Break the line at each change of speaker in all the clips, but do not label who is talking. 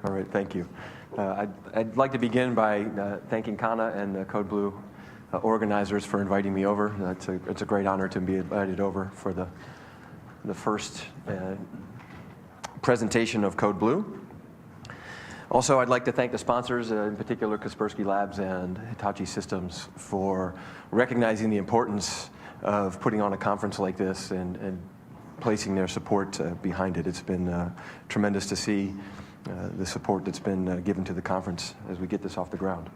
All right, thank you. I'd like to begin by thanking Kana and the CodeBlue organizers for inviting me over. It's a great honor to be invited over for the first presentation of CodeBlue. Also, I'd like to thank the sponsors, in particular Kaspersky Labs and Hitachi Systems, for recognizing the importance of putting on a conference like this and placing their support behind it. It's been tremendous to see the support that's been given to the conference as we get this off the ground.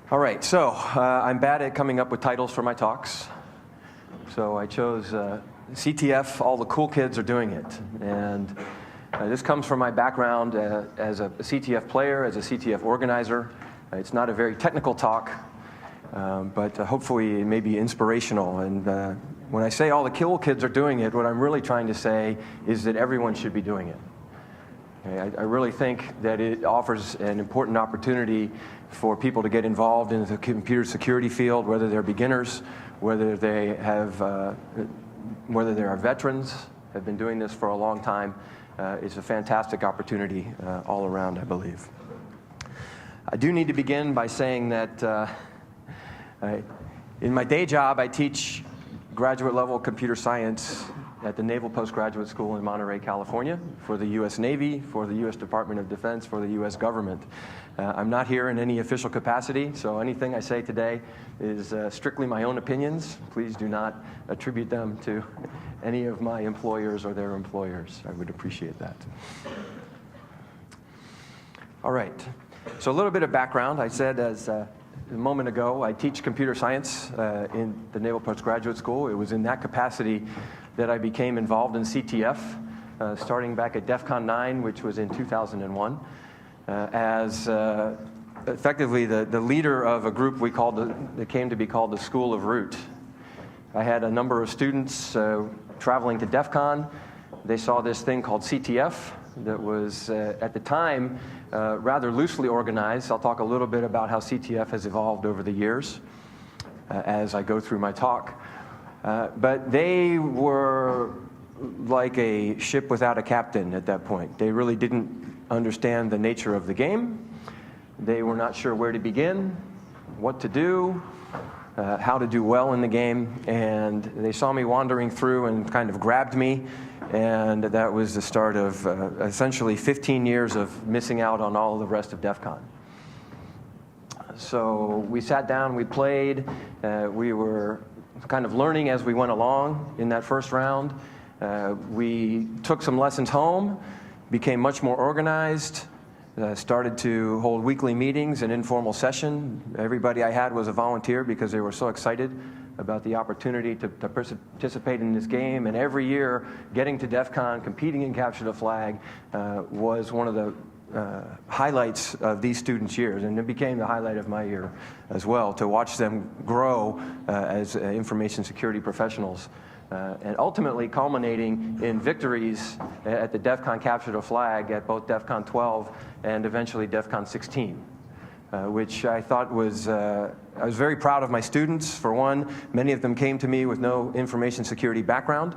All right, so I'm bad at coming up with titles for my talks. So I chose CTF, All the Cool Kids Are Doing It. And this comes from my background as a CTF player, as a CTF organizer. It's not a very technical talk, but hopefully it may be inspirational. And when I say all the cool kids are doing it, what I'm really trying to say is that everyone should be doing it. Okay? I really think that it offers an important opportunity for people to get involved in the computer security field, whether they're beginners, whether they are veterans, have been doing this for a long time. It's a fantastic opportunity all around, I believe. I do need to begin by saying that in my day job, I teach graduate level computer science at the Naval Postgraduate School in Monterey, California, for the U.S. Navy, for the U.S. Department of Defense, for the U.S. government. I'm not here in any official capacity, so anything I say today is strictly my own opinions. Please do not attribute them to any of my employers or their employers. I would appreciate that. All right, so a little bit of background. I said a moment ago, I teach computer science in the Naval Postgraduate School. It was in that capacity that I became involved in CTF, starting back at Defcon 9, which was in 2001, as effectively the leader of a group that came to be called the School of Root. I had a number of students traveling to Defcon. They saw this thing called CTF that was, at the time, rather loosely organized. I'll talk a little bit about how CTF has evolved over the years as I go through my talk. But they were like a ship without a captain at that point. They really didn't understand the nature of the game. They were not sure where to begin, what to do, how to do well in the game, and they saw me wandering through and kind of grabbed me, and that was the start of essentially 15 years of missing out on all the rest of DEF CON. So we sat down, we played, we were kind of learning as we went along in that first round. We took some lessons home, became much more organized, started to hold weekly meetings and informal session. Everybody I had was a volunteer because they were so excited about the opportunity to participate in this game. And every year, getting to DEF CON, competing in Capture the Flag, was one of the highlights of these students' years. And it became the highlight of my year as well, to watch them grow as information security professionals. And ultimately culminating in victories at the DEF CON Capture the Flag at both DEF CON 12 and eventually DEF CON 16, which I thought was, I was very proud of my students. For one, many of them came to me with no information security background,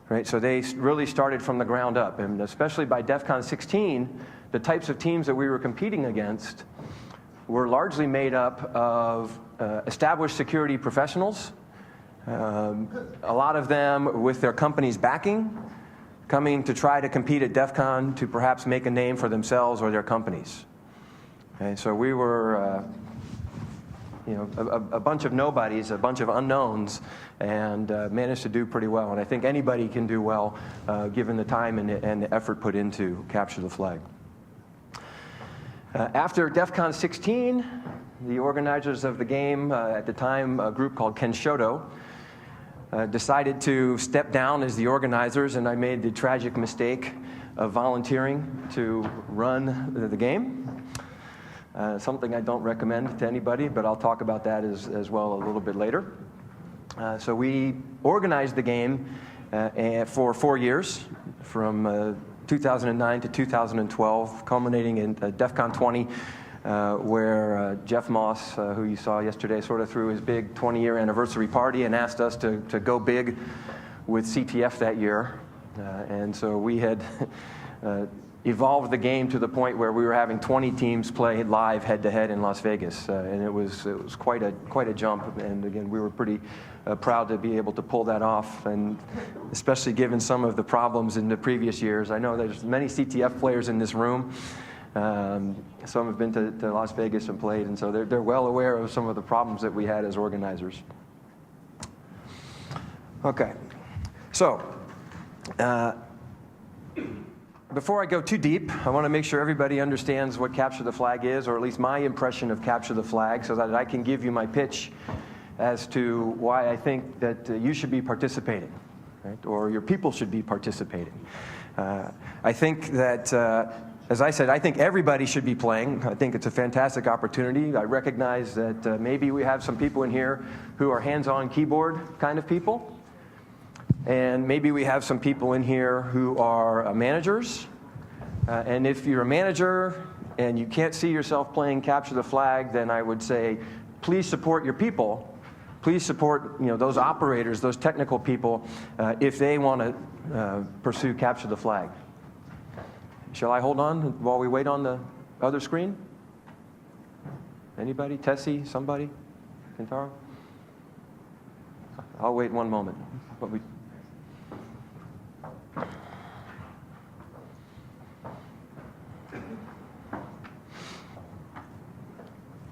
right? So they really started from the ground up, and especially by DEF CON 16, the types of teams that we were competing against were largely made up of established security professionals, a lot of them with their company's backing, coming to try to compete at DEF CON to perhaps make a name for themselves or their companies. Okay, so we were a bunch of nobodies, a bunch of unknowns, and managed to do pretty well. And I think anybody can do well given the time and the effort put into Capture the Flag. After DEF CON 16, the organizers of the game, at the time a group called Kenshoto, decided to step down as the organizers, and I made the tragic mistake of volunteering to run the game. Something I don't recommend to anybody, but I'll talk about that as well a little bit later. So we organized the game for 4 years, from 2009 to 2012, culminating in DEF CON 20, where Jeff Moss, who you saw yesterday, sort of threw his big 20-year anniversary party and asked us to go big with CTF that year. And so we had evolved the game to the point where we were having 20 teams play live head-to-head in Las Vegas, and it was quite a jump. And again, we were pretty proud to be able to pull that off, and especially given some of the problems in the previous years. I know there's many CTF players in this room. Some have been to Las Vegas and played, and so they're well aware of some of the problems that we had as organizers. Okay, so. Before I go too deep, I want to make sure everybody understands what Capture the Flag is, or at least my impression of Capture the Flag, so that I can give you my pitch as to why I think that you should be participating, right? Or your people should be participating. I think that, as I said, I think everybody should be playing. I think it's a fantastic opportunity. I recognize that maybe we have some people in here who are hands-on keyboard kind of people. And maybe we have some people in here who are managers. And if you're a manager and you can't see yourself playing Capture the Flag, then I would say, please support your people. Please support those operators, those technical people, if they want to pursue Capture the Flag. Shall I hold on while we wait on the other screen? Anybody? Tessie? Somebody? Kentaro? I'll wait one moment.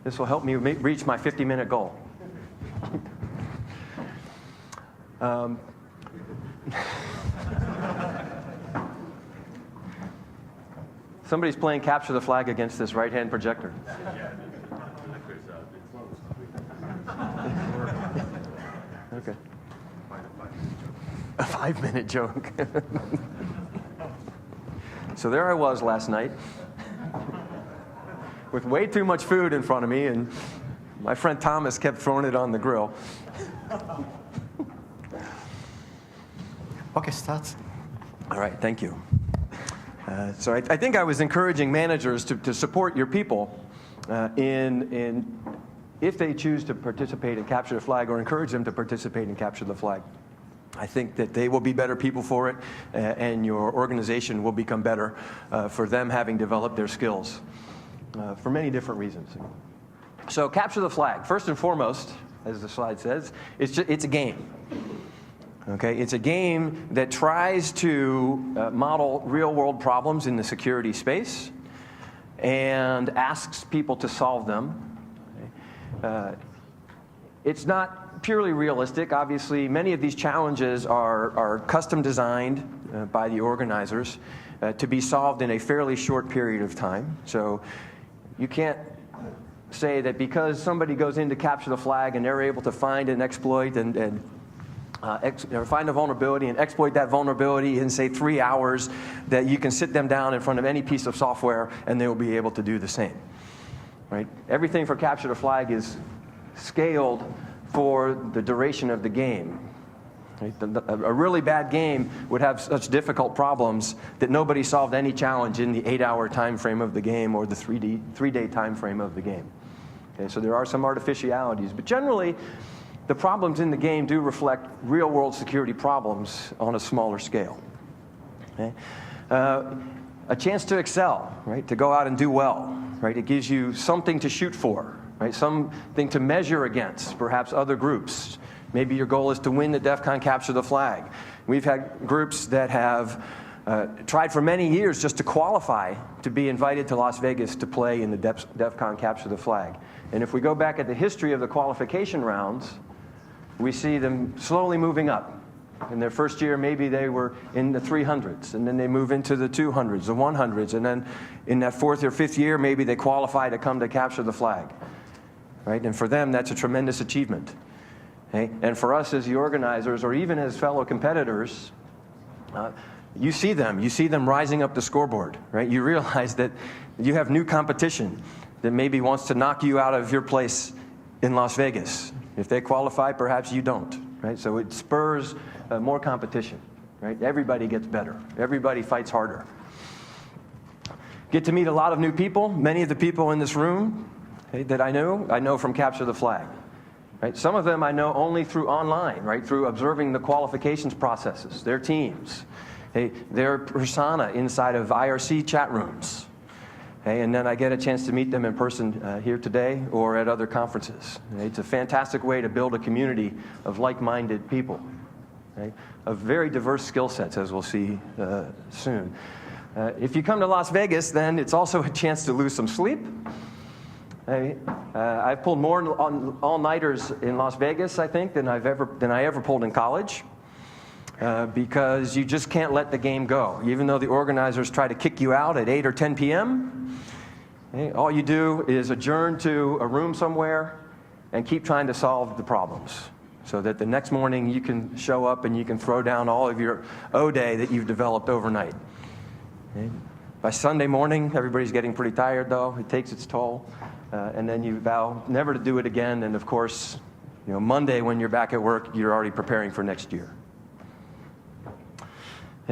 This will help me reach my 50-minute goal. Somebody's playing Capture the Flag against this right-hand projector. Okay. A 5-minute joke. So there I was last night with way too much food in front of me, and my friend Thomas kept throwing it on the grill.
Okay, start.
All right, thank you. So I think I was encouraging managers to support your people if they choose to participate in Capture the Flag, or encourage them to participate in Capture the Flag. I think that they will be better people for it, and your organization will become better for them having developed their skills for many different reasons. So Capture the Flag, first and foremost, as the slide says, it's a game. Okay, it's a game that tries to model real-world problems in the security space and asks people to solve them. Okay. It's not purely realistic. Obviously, many of these challenges are custom designed by the organizers to be solved in a fairly short period of time. So you can't say that because somebody goes in to Capture the Flag and they're able to find an exploit and find a vulnerability and exploit that vulnerability in, say, 3 hours, that you can sit them down in front of any piece of software and they will be able to do the same. Right? Everything for Capture the Flag is scaled for the duration of the game. Right? A really bad game would have such difficult problems that nobody solved any challenge in the 8-hour time frame of the game or the 3-day time frame of the game. Okay, so there are some artificialities, but generally the problems in the game do reflect real-world security problems on a smaller scale. Okay? A chance to excel, right? To go out and do well, right? It gives you something to shoot for, right? Something to measure against, perhaps other groups. Maybe your goal is to win the Defcon Capture the Flag. We've had groups that have tried for many years just to qualify to be invited to Las Vegas to play in the Defcon Capture the Flag. And if we go back at the history of the qualification rounds, we see them slowly moving up. In their first year, maybe they were in the 300s, and then they move into the 200s, the 100s, and then in that 4th or 5th year, maybe they qualify to come to Capture the Flag. Right? And for them, that's a tremendous achievement. Okay? And for us as the organizers, or even as fellow competitors, you see them rising up the scoreboard. Right? You realize that you have new competition that maybe wants to knock you out of your place in Las Vegas. If they qualify, perhaps you don't. Right? So it spurs more competition. Right? Everybody gets better. Everybody fights harder. Get to meet a lot of new people. Many of the people in this room, okay, that I know from Capture the Flag. Right? Some of them I know only through online, right? Through observing the qualifications processes, their teams. their persona inside of IRC chat rooms. And then I get a chance to meet them in person here today or at other conferences. It's a fantastic way to build a community of like-minded people, of very diverse skill sets, as we'll see soon. If you come to Las Vegas, then it's also a chance to lose some sleep. I've pulled more all-nighters in Las Vegas, I think, than I ever pulled in college. Because you just can't let the game go. Even though the organizers try to kick you out at 8 or 10 p.m., all you do is adjourn to a room somewhere and keep trying to solve the problems so that the next morning you can show up and you can throw down all of your O-Day that you've developed overnight. By Sunday morning, everybody's getting pretty tired, though. It takes its toll. And then you vow never to do it again. And, of course, Monday when you're back at work, you're already preparing for next year.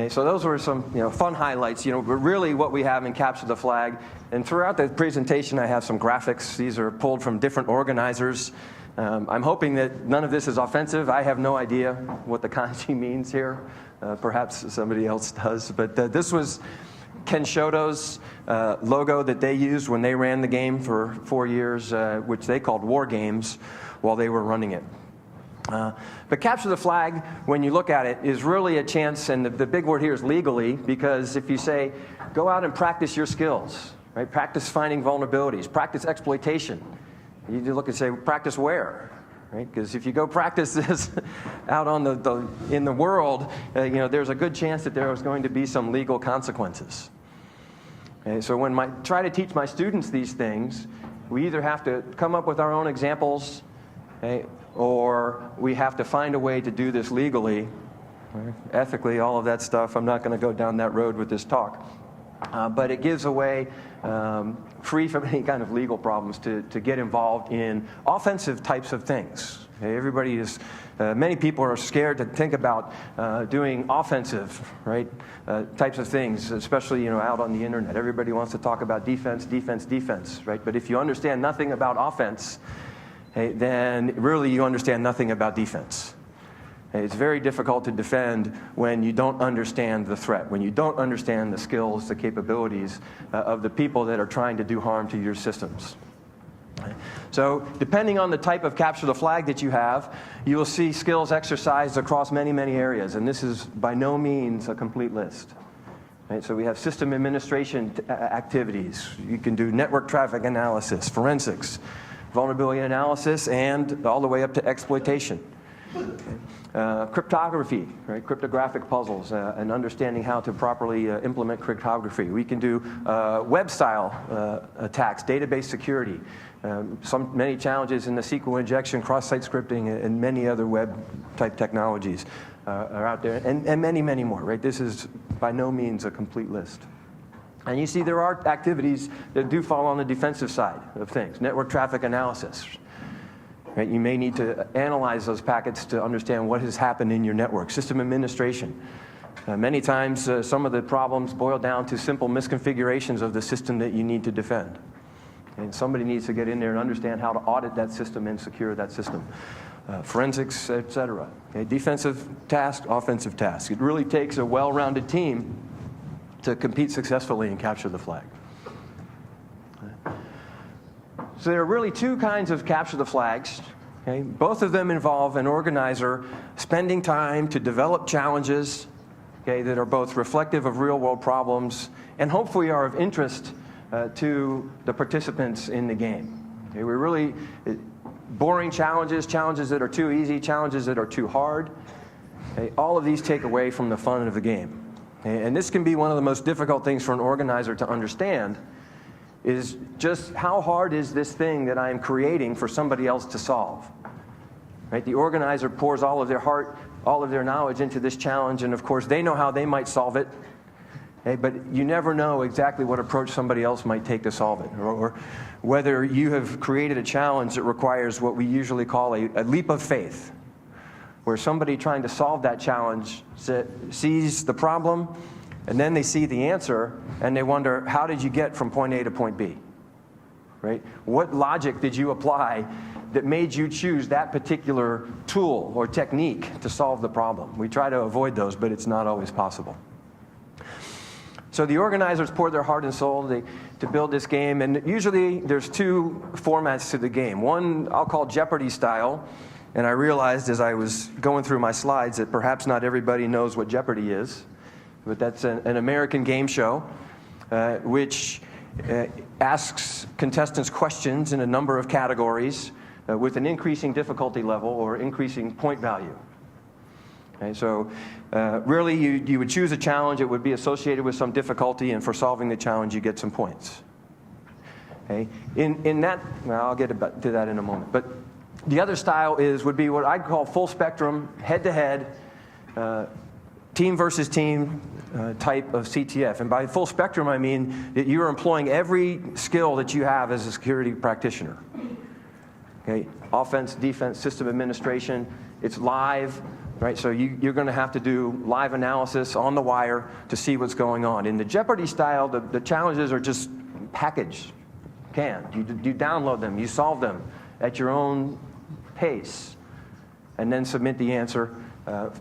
So those were some fun highlights. But really what we have in Capture the Flag, and throughout the presentation I have some graphics. These are pulled from different organizers. I'm hoping that none of this is offensive. I have no idea what the kanji means here. Perhaps somebody else does. But this was Ken Shoto's logo that they used when they ran the game for 4 years, which they called War Games, while they were running it. But Capture the Flag, when you look at it, is really a chance, and the big word here is legally, because if you say, go out and practice your skills, right? Practice finding vulnerabilities, practice exploitation. You look and say, practice where? Right? Because if you go practice this out on in the world, there's a good chance that there is going to be some legal consequences. Okay, so when I try to teach my students these things, we either have to come up with our own examples, or we have to find a way to do this legally, ethically, all of that stuff. I'm not going to go down that road with this talk. But it gives a way, free from any kind of legal problems, to get involved in offensive types of things. Many people are scared to think about doing offensive, types of things, especially out on the internet. Everybody wants to talk about defense, defense, defense, right? But if you understand nothing about offense, then really you understand nothing about defense. It's very difficult to defend when you don't understand the threat, when you don't understand the skills, the capabilities of the people that are trying to do harm to your systems. So depending on the type of Capture the Flag that you have, you will see skills exercised across many, many areas. And this is by no means a complete list. So we have system administration activities. You can do network traffic analysis, forensics, vulnerability analysis, and all the way up to exploitation. Cryptography, cryptographic puzzles, and understanding how to properly implement cryptography. We can do web-style attacks, database security, many challenges in the SQL injection, cross-site scripting, and many other web-type technologies are out there, and many, many more. This is by no means a complete list. And you see there are activities that do fall on the defensive side of things. Network traffic analysis. You may need to analyze those packets to understand what has happened in your network. System administration. Many times, some of the problems boil down to simple misconfigurations of the system that you need to defend. And somebody needs to get in there and understand how to audit that system and secure that system. Forensics, et cetera. Defensive task, offensive task. It really takes a well-rounded team to compete successfully and capture the flag. So there are really two kinds of capture the flags. Both of them involve an organizer spending time to develop challenges that are both reflective of real-world problems and hopefully are of interest to the participants in the game. We're really boring challenges, challenges that are too easy, challenges that are too hard. All of these take away from the fun of the game. And this can be one of the most difficult things for an organizer to understand, is just how hard is this thing that I'm creating for somebody else to solve? The organizer pours all of their heart, all of their knowledge into this challenge, and of course they know how they might solve it, but you never know exactly what approach somebody else might take to solve it, or whether you have created a challenge that requires what we usually call a leap of faith, where somebody trying to solve that challenge sees the problem, and then they see the answer, and they wonder, how did you get from point A to point B? What logic did you apply that made you choose that particular tool or technique to solve the problem? We try to avoid those, but it's not always possible. So the organizers poured their heart and soul to build this game, and usually there's two formats to the game. One I'll call Jeopardy Style, and I realized as I was going through my slides that perhaps not everybody knows what Jeopardy is, but that's an American game show which asks contestants questions in a number of categories with an increasing difficulty level or increasing point value. Okay, so really you would choose a challenge. It would be associated with some difficulty, and for solving the challenge you get some points. Okay? In that, well, I'll get to that in a moment. But the other style would be what I'd call full spectrum, head-to-head, team versus team type of CTF. And by full spectrum, I mean that you're employing every skill that you have as a security practitioner. Okay? Offense, defense, system administration, it's live, right? So you're going to have to do live analysis on the wire to see what's going on. In the Jeopardy style, the challenges are just packaged, canned. You download them, you solve them at your own pace, and then submit the answer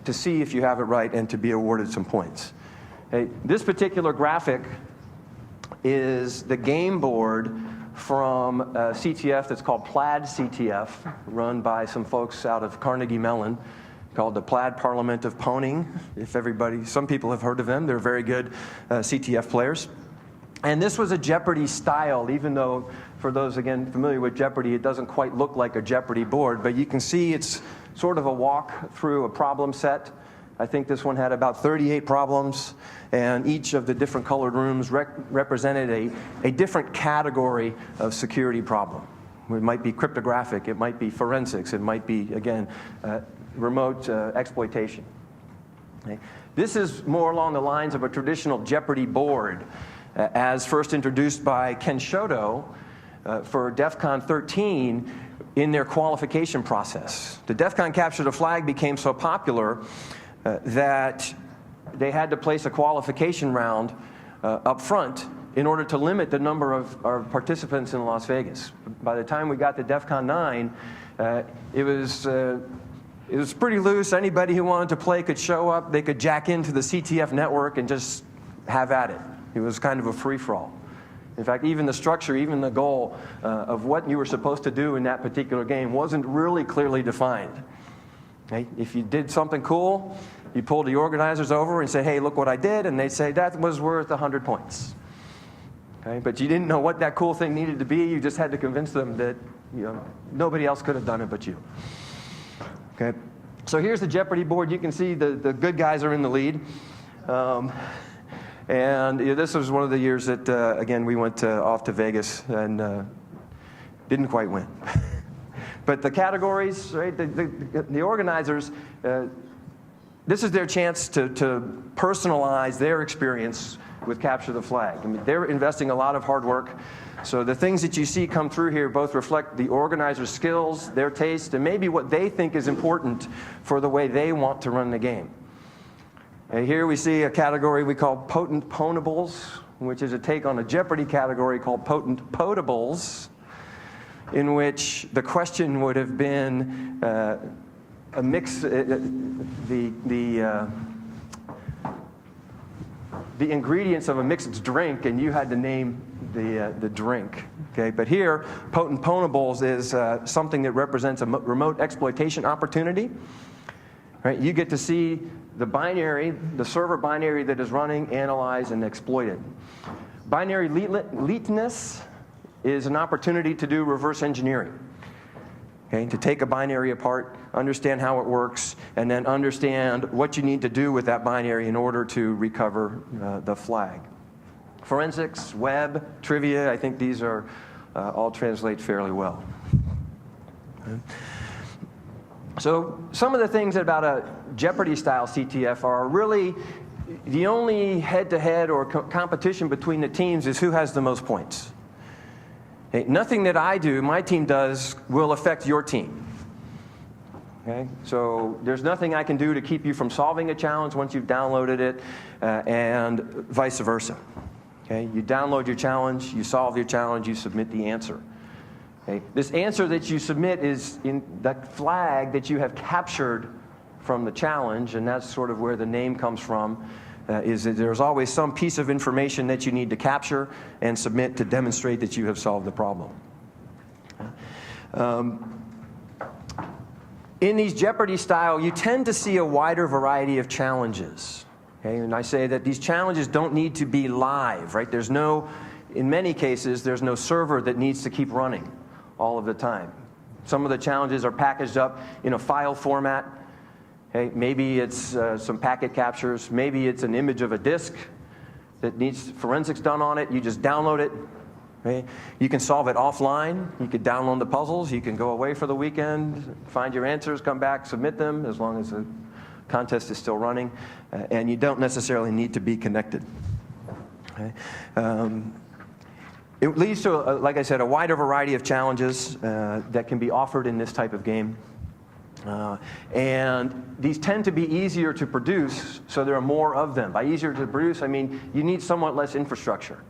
to see if you have it right and to be awarded some points. Okay, this particular graphic is the game board from a CTF that's called Plaid CTF, run by some folks out of Carnegie Mellon, called the Plaid Parliament of Poning. Some people have heard of them. They're very good CTF players. And this was a Jeopardy style, even though for those, again, familiar with Jeopardy, it doesn't quite look like a Jeopardy board, but you can see it's sort of a walk through a problem set. I think this one had about 38 problems, and each of the different colored rooms represented a different category of security problem. It might be cryptographic, it might be forensics, it might be, again, remote exploitation. Okay. This is more along the lines of a traditional Jeopardy board, as first introduced by Ken Shoto for Defcon 13 in their qualification process. The Defcon Capture the Flag became so popular that they had to place a qualification round up front in order to limit the number of participants in Las Vegas. By the time we got to Defcon 9, it was pretty loose. Anybody who wanted to play could show up. They could jack into the CTF network and just have at it. It was kind of a free-for-all. In fact, even the structure, even the goal of what you were supposed to do in that particular game wasn't really clearly defined. Okay? If you did something cool, you pulled the organizers over and say, hey, look what I did, and they'd say that was worth 100 points. Okay? But you didn't know what that cool thing needed to be. You just had to convince them that nobody else could have done it but you. Okay? So here's the Jeopardy board. You can see the good guys are in the lead. And this was one of the years that, again, we went off to Vegas and didn't quite win. But the categories, right, the organizers, this is their chance to personalize their experience with Capture the Flag. I mean, they're investing a lot of hard work. So the things that you see come through here both reflect the organizer's skills, their taste, and maybe what they think is important for the way they want to run the game. Here we see a category we call potent ponables, which is a take on a Jeopardy category called potent potables, in which the question would have been a mix, the ingredients of a mixed drink, and you had to name the drink. Okay, but here, potent ponables is something that represents a remote exploitation opportunity. Right, you get to see the binary, the server binary that is running, analyze, and exploit it. Binary leetness is an opportunity to do reverse engineering. Okay, to take a binary apart, understand how it works, and then understand what you need to do with that binary in order to recover the flag. Forensics, web, trivia, I think these are all translate fairly well. Okay. So some of the things about a Jeopardy-style CTF are really the only head-to-head or competition between the teams is who has the most points. Okay? Nothing that I do, my team does, will affect your team. Okay? So there's nothing I can do to keep you from solving a challenge once you've downloaded it, and vice versa. Okay? You download your challenge, you solve your challenge, you submit the answer. Okay. This answer that you submit is in that flag that you have captured from the challenge, and that's sort of where the name comes from. is that there's always some piece of information that you need to capture and submit to demonstrate that you have solved the problem. In these Jeopardy style, you tend to see a wider variety of challenges. Okay? And I say that these challenges don't need to be live, right? There's no, in many cases, there's no server that needs to keep running all of the time. Some of the challenges are packaged up in a file format. Okay? Maybe it's some packet captures. Maybe it's an image of a disk that needs forensics done on it. You just download it. Okay? You can solve it offline. You could download the puzzles. You can go away for the weekend, find your answers, come back, submit them, as long as the contest is still running. And you don't necessarily need to be connected. Okay? It leads to, like I said, a wider variety of challenges that can be offered in this type of game. And these tend to be easier to produce, so there are more of them. By easier to produce, I mean you need somewhat less infrastructure.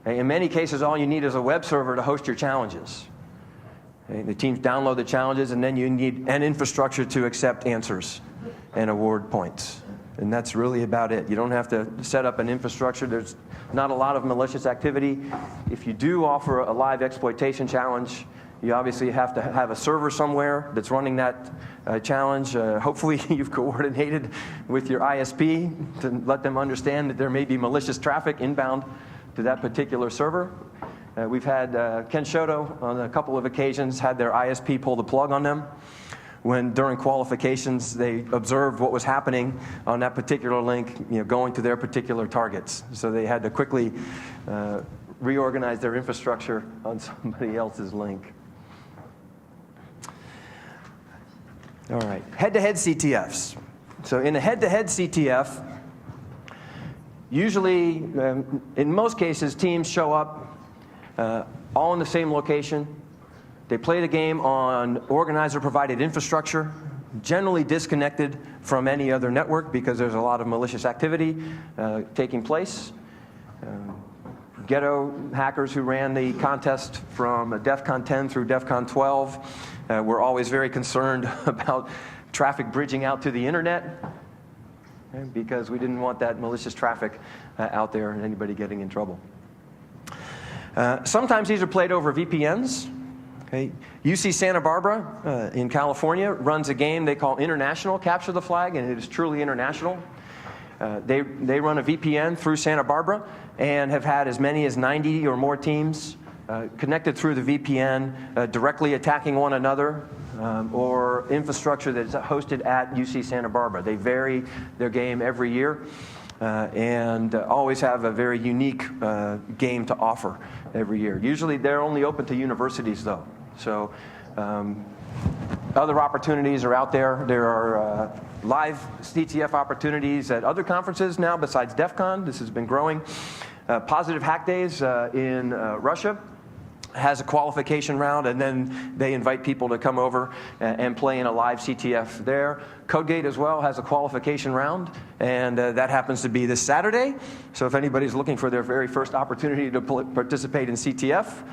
In many cases, all you need is a web server to host your challenges. The teams download the challenges, and then you need an infrastructure to accept answers and award points. And that's really about it. You don't have to set up an infrastructure. There's not a lot of malicious activity. If you do offer a live exploitation challenge, you obviously have to have a server somewhere that's running that challenge. Hopefully you've coordinated with your ISP to let them understand that there may be malicious traffic inbound to that particular server. We've had Ken Shoto on a couple of occasions had their ISP pull the plug on them when during qualifications they observed what was happening on that particular link, going to their particular targets. So they had to quickly reorganize their infrastructure on somebody else's link. All right, head-to-head CTFs. So in a head-to-head CTF, usually, in most cases, teams show up all in the same location. They play the game on organizer-provided infrastructure, generally disconnected from any other network because there's a lot of malicious activity taking place. Ghetto hackers who ran the contest from Defcon 10 through Defcon 12 were always very concerned about traffic bridging out to the internet, because we didn't want that malicious traffic out there and anybody getting in trouble. Sometimes these are played over VPNs. Okay. UC Santa Barbara in California runs a game they call International Capture the Flag, and it is truly international. They run a VPN through Santa Barbara and have had as many as 90 or more teams connected through the VPN, directly attacking one another, or infrastructure that is hosted at UC Santa Barbara. They vary their game every year and always have a very unique game to offer every year. Usually they're only open to universities, though. So other opportunities are out there. There are live CTF opportunities at other conferences now besides Defcon. This has been growing. Positive Hack Days in Russia has a qualification round, and then they invite people to come over and play in a live CTF there. CodeGate as well has a qualification round, and that happens to be this Saturday. So if anybody's looking for their very first opportunity to participate in CTF,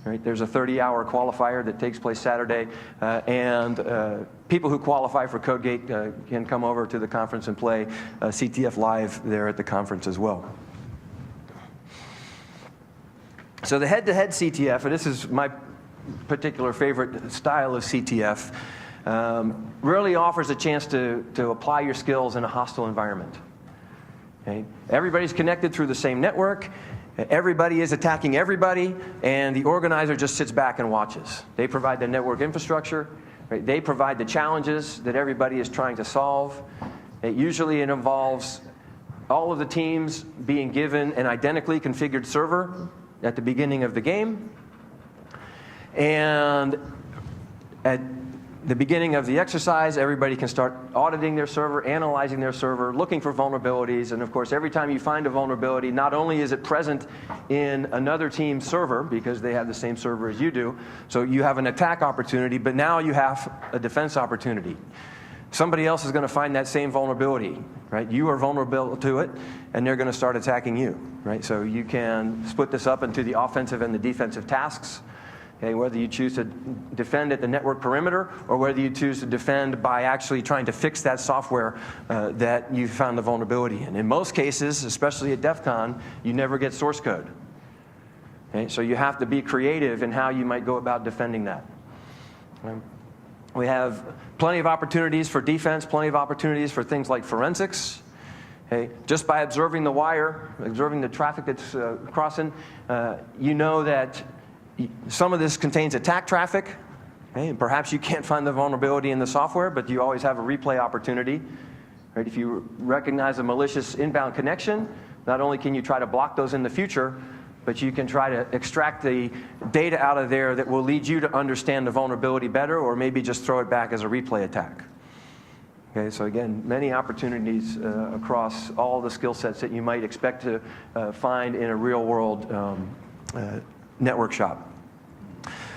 right, there's a 30-hour qualifier that takes place Saturday, and people who qualify for CodeGate can come over to the conference and play CTF live there at the conference as well. So the head-to-head CTF, and this is my particular favorite style of CTF, really offers a chance to apply your skills in a hostile environment. Okay? Everybody's connected through the same network. Everybody is attacking everybody, and the organizer just sits back and watches. They provide the network infrastructure. Right? They provide the challenges that everybody is trying to solve. Usually it involves all of the teams being given an identically configured server at the beginning of the game, and at the beginning of the exercise, everybody can start auditing their server, analyzing their server, looking for vulnerabilities, and of course, every time you find a vulnerability, not only is it present in another team's server, because they have the same server as you do, so you have an attack opportunity, but now you have a defense opportunity. Somebody else is going to find that same vulnerability, right? You are vulnerable to it, and they're going to start attacking you, right? So you can split this up into the offensive and the defensive tasks, Okay, whether you choose to defend at the network perimeter or whether you choose to defend by actually trying to fix that software that you found the vulnerability in. In most cases, especially at Defcon, you never get source code. Okay, so you have to be creative in how you might go about defending that. We have plenty of opportunities for defense, plenty of opportunities for things like forensics. Okay, just by observing the wire, observing the traffic that's crossing, you know that some of this contains attack traffic, okay, and perhaps you can't find the vulnerability in the software, but you always have a replay opportunity. Right? If you recognize a malicious inbound connection, not only can you try to block those in the future, but you can try to extract the data out of there that will lead you to understand the vulnerability better, or maybe just throw it back as a replay attack. Okay, so again, many opportunities across all the skill sets that you might expect to find in a real-world network shop.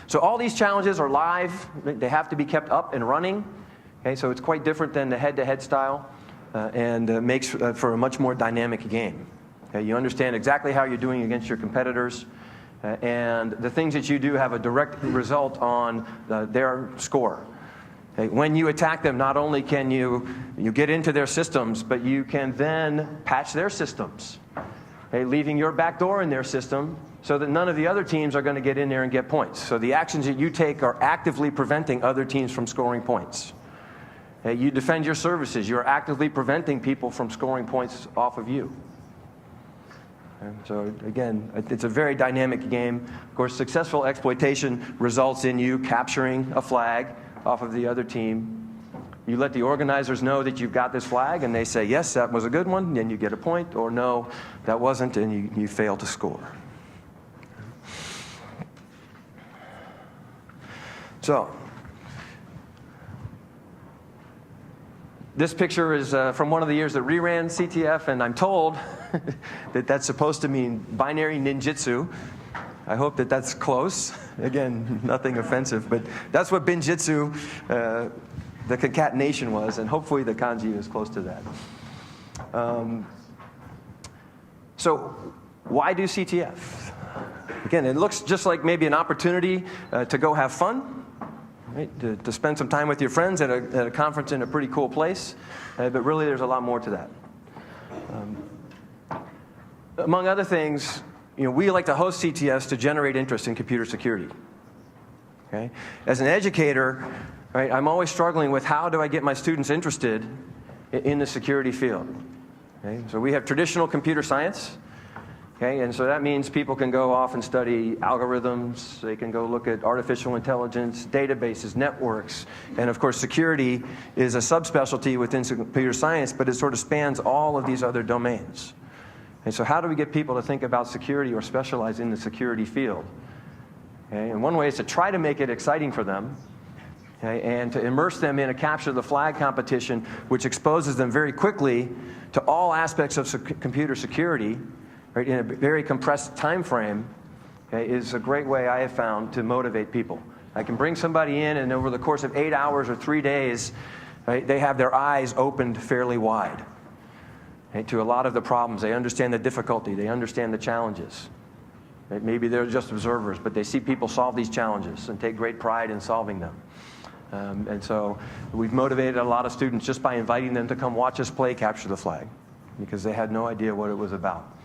So all these challenges are live. They have to be kept up and running. Okay, so it's quite different than the head-to-head style and makes for a much more dynamic game. Okay, you understand exactly how you're doing against your competitors, and the things that you do have a direct result on their score. Okay, when you attack them, not only can you get into their systems, but you can then patch their systems, okay, leaving your back door in their system so that none of the other teams are going to get in there and get points. So the actions that you take are actively preventing other teams from scoring points. Okay, you defend your services. You're actively preventing people from scoring points off of you. And so again, it's a very dynamic game. Of course, successful exploitation results in you capturing a flag off of the other team. You let the organizers know that you've got this flag, and they say, yes, that was a good one, then you get a point, or no, that wasn't, and you fail to score. So, this picture is from one of the years that reran CTF, and I'm told that that's supposed to mean binary ninjutsu. I hope that that's close. Again, nothing offensive, but that's what binjitsu, the concatenation was, and hopefully the kanji is close to that. So why do CTF? Again, it looks just like maybe an opportunity to go have fun, right? To spend some time with your friends at a conference in a pretty cool place, but really there's a lot more to that. Among other things, we like to host CTFs to generate interest in computer security. Okay? As an educator, right, I'm always struggling with how do I get my students interested in the security field. Okay? So we have traditional computer science, okay? And so that means people can go off and study algorithms, they can go look at artificial intelligence, databases, networks, and of course security is a subspecialty within computer science, but it sort of spans all of these other domains. And so how do we get people to think about security or specialize in the security field? Okay, and one way is to try to make it exciting for them, okay, and to immerse them in a capture the flag competition, which exposes them very quickly to all aspects of computer security, right, in a very compressed time frame, okay, is a great way I have found to motivate people. I can bring somebody in, and over the course of 8 hours or 3 days, right, they have their eyes opened fairly wide. To a lot of the problems. They understand the difficulty. They understand the challenges. Right? Maybe they're just observers, but they see people solve these challenges and take great pride in solving them. And so we've motivated a lot of students just by inviting them to come watch us play Capture the Flag, because they had no idea what it was about.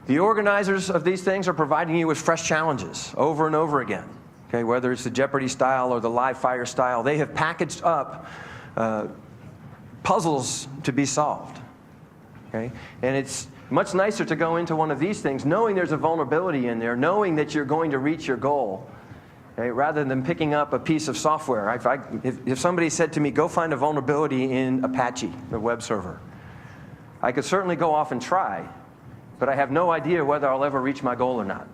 The organizers of these things are providing you with fresh challenges over and over again. Okay? Whether it's the Jeopardy style or the live fire style, they have packaged up puzzles to be solved, okay? And it's much nicer to go into one of these things knowing there's a vulnerability in there, knowing that you're going to reach your goal, okay, rather than picking up a piece of software. If somebody said to me, go find a vulnerability in Apache, the web server, I could certainly go off and try, but I have no idea whether I'll ever reach my goal or not.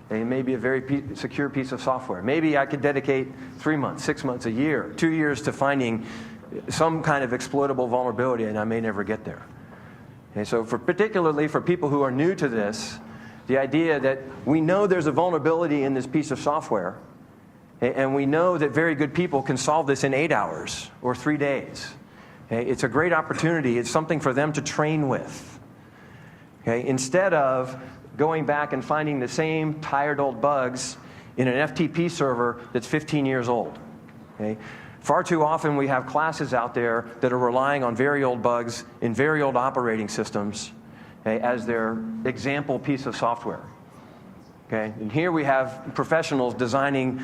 It may be a very secure piece of software. Maybe I could dedicate 3 months, 6 months, a year, 2 years to finding some kind of exploitable vulnerability, and I may never get there. Okay, so particularly for people who are new to this, the idea that we know there's a vulnerability in this piece of software, and we know that very good people can solve this in 8 hours or 3 days. Okay, it's a great opportunity. It's something for them to train with. Okay, instead of going back and finding the same tired old bugs in an FTP server that's 15 years old. Okay? Far too often we have classes out there that are relying on very old bugs in very old operating systems, okay, as their example piece of software. Okay? And here we have professionals designing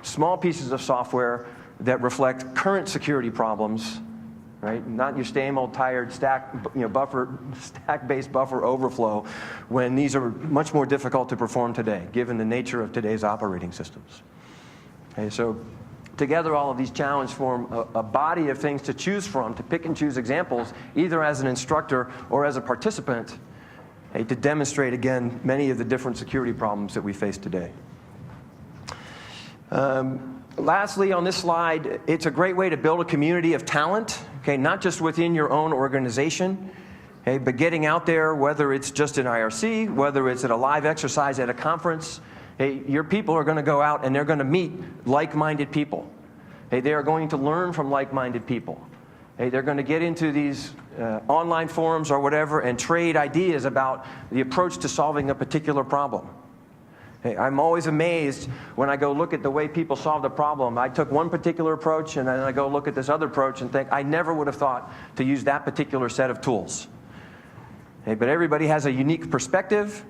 small pieces of software that reflect current security problems, right? Not your same old tired stack-based buffer overflow, when these are much more difficult to perform today, given the nature of today's operating systems. Okay, so together, all of these challenges form a body of things to choose from, to pick and choose examples, either as an instructor or as a participant, okay, to demonstrate, again, many of the different security problems that we face today. Lastly, on this slide, it's a great way to build a community of talent, okay, not just within your own organization, okay, but getting out there, whether it's just an IRC, whether it's at a live exercise at a conference. Hey, your people are going to go out and they're going to meet like-minded people. Hey, they are going to learn from like-minded people. Hey, they're going to get into these online forums or whatever and trade ideas about the approach to solving a particular problem. Hey, I'm always amazed when I go look at the way people solve the problem. I took one particular approach and then I go look at this other approach and think, I never would have thought to use that particular set of tools. Hey, but everybody has a unique perspective.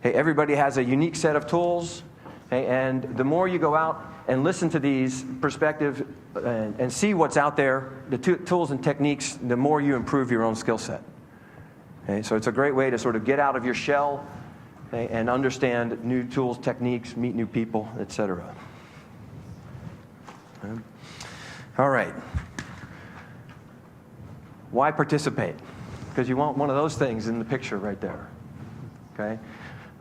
Hey, everybody has a unique set of tools. Hey, and the more you go out and listen to these perspectives and see what's out there, the tools and techniques, the more you improve your own skill set. Okay, so it's a great way to sort of get out of your shell, okay, and understand new tools, techniques, meet new people, etc. Okay. All right. Why participate? Because you want one of those things in the picture right there. Okay?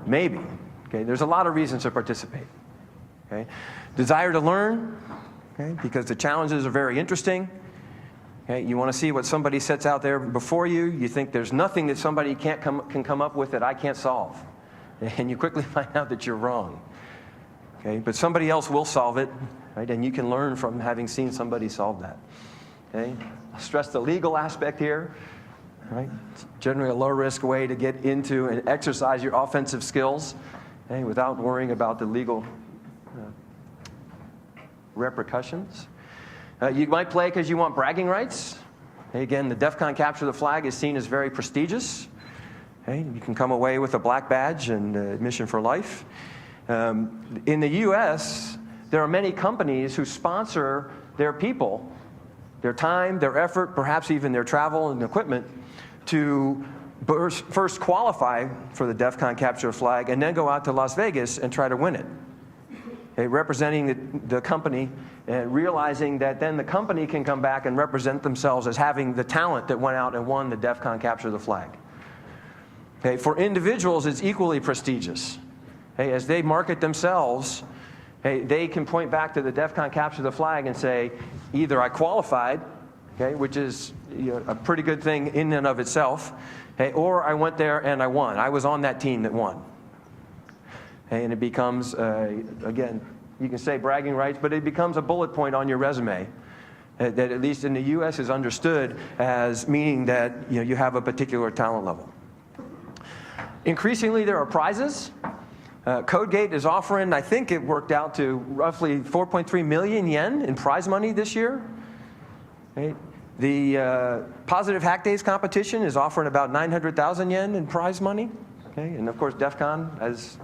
Maybe. Okay? There's a lot of reasons to participate. Okay? Desire to learn, okay, because the challenges are very interesting. Okay? You want to see what somebody sets out there before you. You think there's nothing that somebody can come up with that I can't solve. And you quickly find out that you're wrong. Okay? But somebody else will solve it, right? And you can learn from having seen somebody solve that. Okay? I'll stress the legal aspect here. Right? It's generally a low-risk way to get into and exercise your offensive skills, okay, without worrying about the legal repercussions. You might play because you want bragging rights. Okay, again, the Defcon capture the flag is seen as very prestigious. Okay, you can come away with a black badge and admission for life. In the U.S., there are many companies who sponsor their people, their time, their effort, perhaps even their travel and equipment, to first qualify for the Defcon capture flag and then go out to Las Vegas and try to win it. Okay, representing the company and realizing that then the company can come back and represent themselves as having the talent that went out and won the Defcon capture the flag. Okay, for individuals, it's equally prestigious. Okay, as they market themselves, okay, they can point back to the Defcon capture the flag and say, either I qualified, okay, which is, you know, a pretty good thing in and of itself, okay, or I went there and I won. I was on that team that won. Okay, and it becomes, again, you can say bragging rights, but it becomes a bullet point on your resume that at least in the U.S. is understood as meaning that, you know, you have a particular talent level. Increasingly, there are prizes. CodeGate is offering, I think it worked out to roughly 4.3 million yen in prize money this year. Okay. The Positive Hack Days competition is offering about 900,000 yen in prize money. Okay. And of course, Defcon, as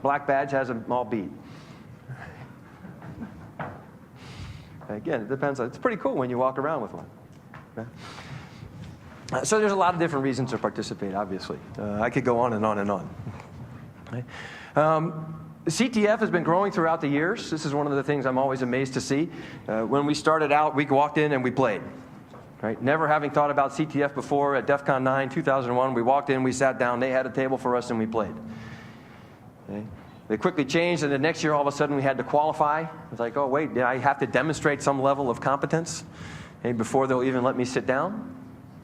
black badge, has them all beat. Again, it depends. It's pretty cool when you walk around with one. Okay. So there's a lot of different reasons to participate, obviously. I could go on and on and on. Okay. CTF has been growing throughout the years. This is one of the things I'm always amazed to see. When we started out, we walked in and we played. Right? Never having thought about CTF before, at Defcon 9, 2001, we walked in, we sat down, they had a table for us, and we played. Okay. They quickly changed, and the next year, all of a sudden, we had to qualify. It's like, oh, wait, I have to demonstrate some level of competence, okay, before they'll even let me sit down.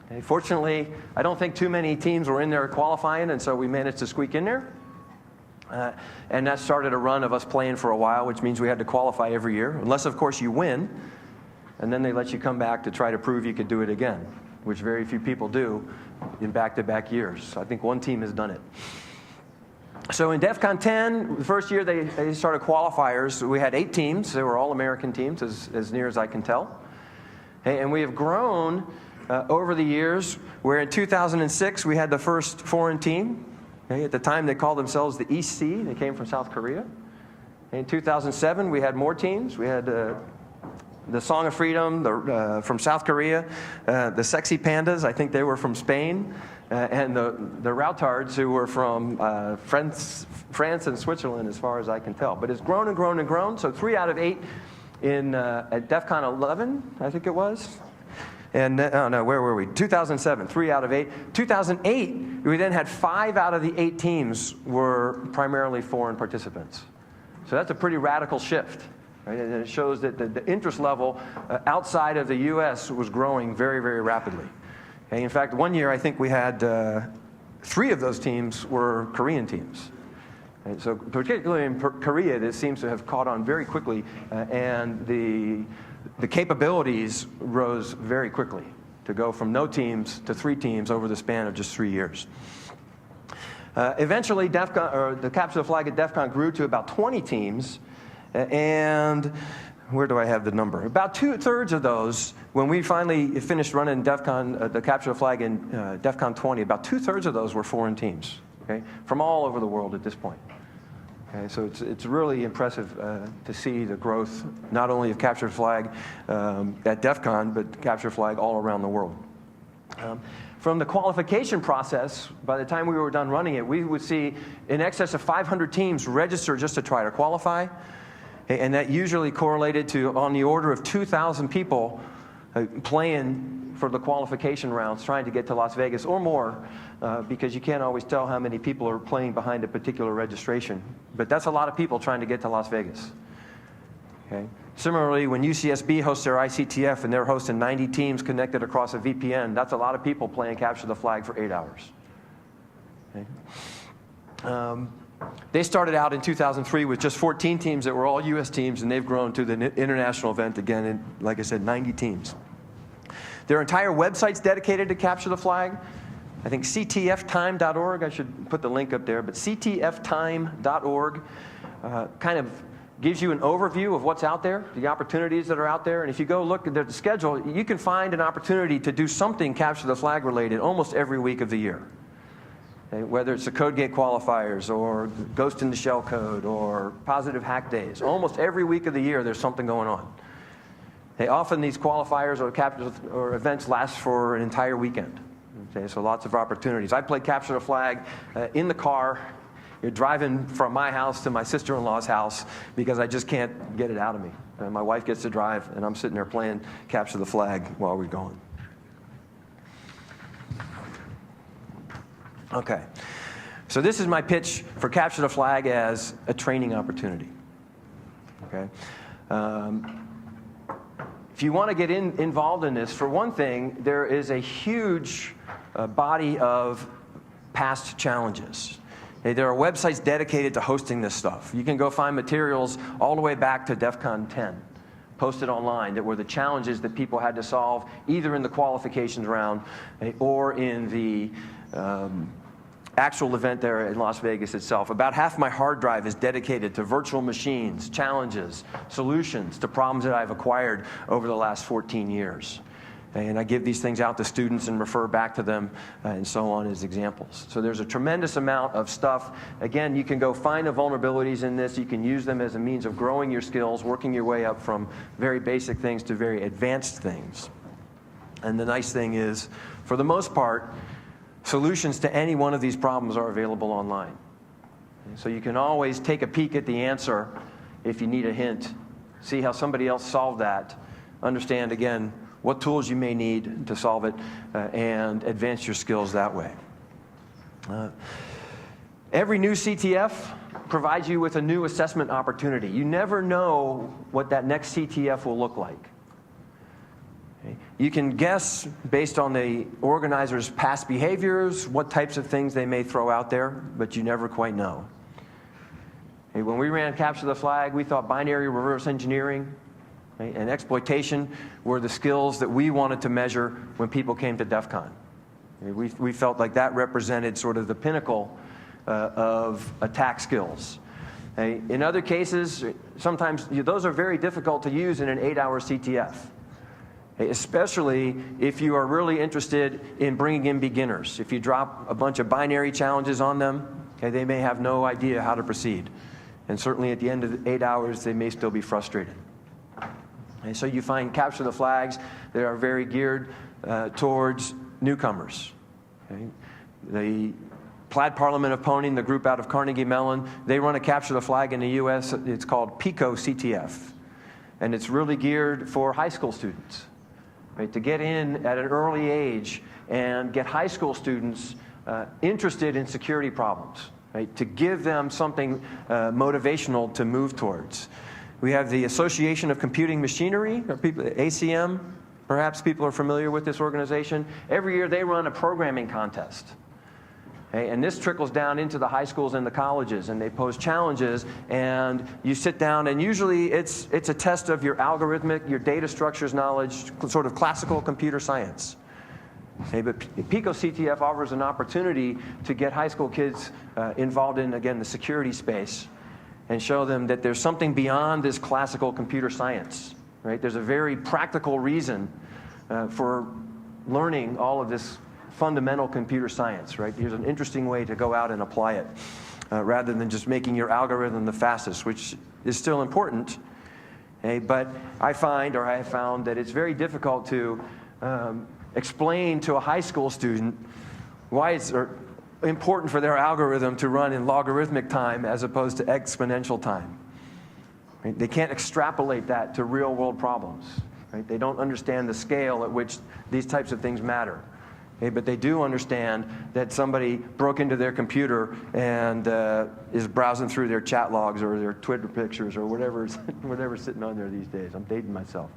Okay. Fortunately, I don't think too many teams were in there qualifying, and so we managed to squeak in there. And that started a run of us playing for a while, which means we had to qualify every year, unless, of course, you win, and then they let you come back to try to prove you could do it again, which very few people do in back-to-back years. I think one team has done it. So in Defcon 10, the first year they started qualifiers. We had 8 teams. They were all American teams, as near as I can tell. And we have grown over the years, where in 2006 we had the first foreign team. At the time they called themselves the East Sea. They came from South Korea. In 2007 we had more teams. We had the Song of Freedom from South Korea, the Sexy Pandas, I think they were from Spain, and the Routards, who were from France and Switzerland, as far as I can tell. But it's grown and grown and grown. So 3 out of 8 at Defcon 11, I think it was. And, oh no, where were we? 2007, 3 out of 8. 2008, we then had 5 out of the 8 teams were primarily foreign participants. So that's a pretty radical shift. Right? And it shows that the interest level outside of the U.S. was growing very, very rapidly. Okay? In fact, one year I think we had 3 of those teams were Korean teams. Right? So particularly in Korea, this seems to have caught on very quickly, and the capabilities rose very quickly to go from no teams to 3 teams over the span of just 3 years. Eventually, the capture the flag at Defcon grew to about 20 teams. And where do I have the number? About 2/3 of those, when we finally finished running Defcon, the capture the flag in Defcon 20, about 2/3 of those were foreign teams, okay, from all over the world at this point. Okay, so it's really impressive to see the growth, not only of capture the flag at Defcon, but capture the flag all around the world. From the qualification process, by the time we were done running it, we would see in excess of 500 teams register just to try to qualify. And that usually correlated to on the order of 2,000 people playing for the qualification rounds, trying to get to Las Vegas or more, because you can't always tell how many people are playing behind a particular registration. But that's a lot of people trying to get to Las Vegas. Okay. Similarly, when UCSB hosts their ICTF and they're hosting 90 teams connected across a VPN, that's a lot of people playing capture the flag for 8 hours. Okay. They started out in 2003 with just 14 teams that were all U.S. teams, and they've grown to the international event again, in, like I said, 90 teams. Their entire website's dedicated to capture the flag. I think ctftime.org, I should put the link up there, but ctftime.org kind of gives you an overview of what's out there, the opportunities that are out there. And if you go look at the schedule, you can find an opportunity to do something capture the flag related almost every week of the year. Okay, whether it's the CodeGate qualifiers or Ghost in the Shell code or positive hack days. Almost every week of the year there's something going on. Often these qualifiers or events last for an entire weekend. Okay, so lots of opportunities. I play capture the flag in the car. You're driving from my house to my sister-in-law's house because I just can't get it out of me. My wife gets to drive, and I'm sitting there playing capture the flag while we're going. Okay, so this is my pitch for capture the flag as a training opportunity. Okay, if you want to get involved in this, for one thing, there is a huge body of past challenges. There are websites dedicated to hosting this stuff. You can go find materials all the way back to Defcon 10, posted online, that were the challenges that people had to solve either in the qualifications round or in the actual event there in Las Vegas itself. About half my hard drive is dedicated to virtual machines, challenges, solutions to problems that I've acquired over the last 14 years. And I give these things out to students and refer back to them and so on as examples. So there's a tremendous amount of stuff. Again, you can go find the vulnerabilities in this. You can use them as a means of growing your skills, working your way up from very basic things to very advanced things. And the nice thing is, for the most part, solutions to any one of these problems are available online. So you can always take a peek at the answer if you need a hint, see how somebody else solved that, understand, again, what tools you may need to solve it, and advance your skills that way. Every new CTF provides you with a new assessment opportunity. You never know what that next CTF will look like. Okay. You can guess, based on the organizer's past behaviors, what types of things they may throw out there, but you never quite know. Okay. When we ran Capture the Flag, we thought binary reverse engineering and exploitation were the skills that we wanted to measure when people came to Defcon. We felt like that represented sort of the pinnacle of attack skills. Okay? In other cases, sometimes those are very difficult to use in an 8-hour CTF, okay? Especially if you are really interested in bringing in beginners. If you drop a bunch of binary challenges on them, okay, they may have no idea how to proceed. And certainly at the end of the 8 hours, they may still be frustrated. And so you find capture the flags that are very geared towards newcomers. Okay? The Plaid Parliament of Poning, the group out of Carnegie Mellon, they run a capture the flag in the US. It's called PICO CTF. And it's really geared for high school students, right? To get in at an early age and get high school students interested in security problems, right? To give them something motivational to move towards. We have the Association of Computing Machinery, or people, ACM. Perhaps people are familiar with this organization. Every year they run a programming contest. Okay? And this trickles down into the high schools and the colleges, and they pose challenges, and you sit down, and usually it's a test of your algorithmic, your data structures knowledge, sort of classical computer science. Okay? But PICO CTF offers an opportunity to get high school kids involved in, again, the security space, and show them that there's something beyond this classical computer science. Right? There's a very practical reason for learning all of this fundamental computer science. Right? Here's an interesting way to go out and apply it, rather than just making your algorithm the fastest, which is still important. Okay? But I have found that it's very difficult to explain to a high school student why it's important for their algorithm to run in logarithmic time as opposed to exponential time. Right? They can't extrapolate that to real-world problems. Right? They don't understand the scale at which these types of things matter. Okay? But they do understand that somebody broke into their computer and is browsing through their chat logs or their Twitter pictures or whatever's sitting on there these days. I'm dating myself.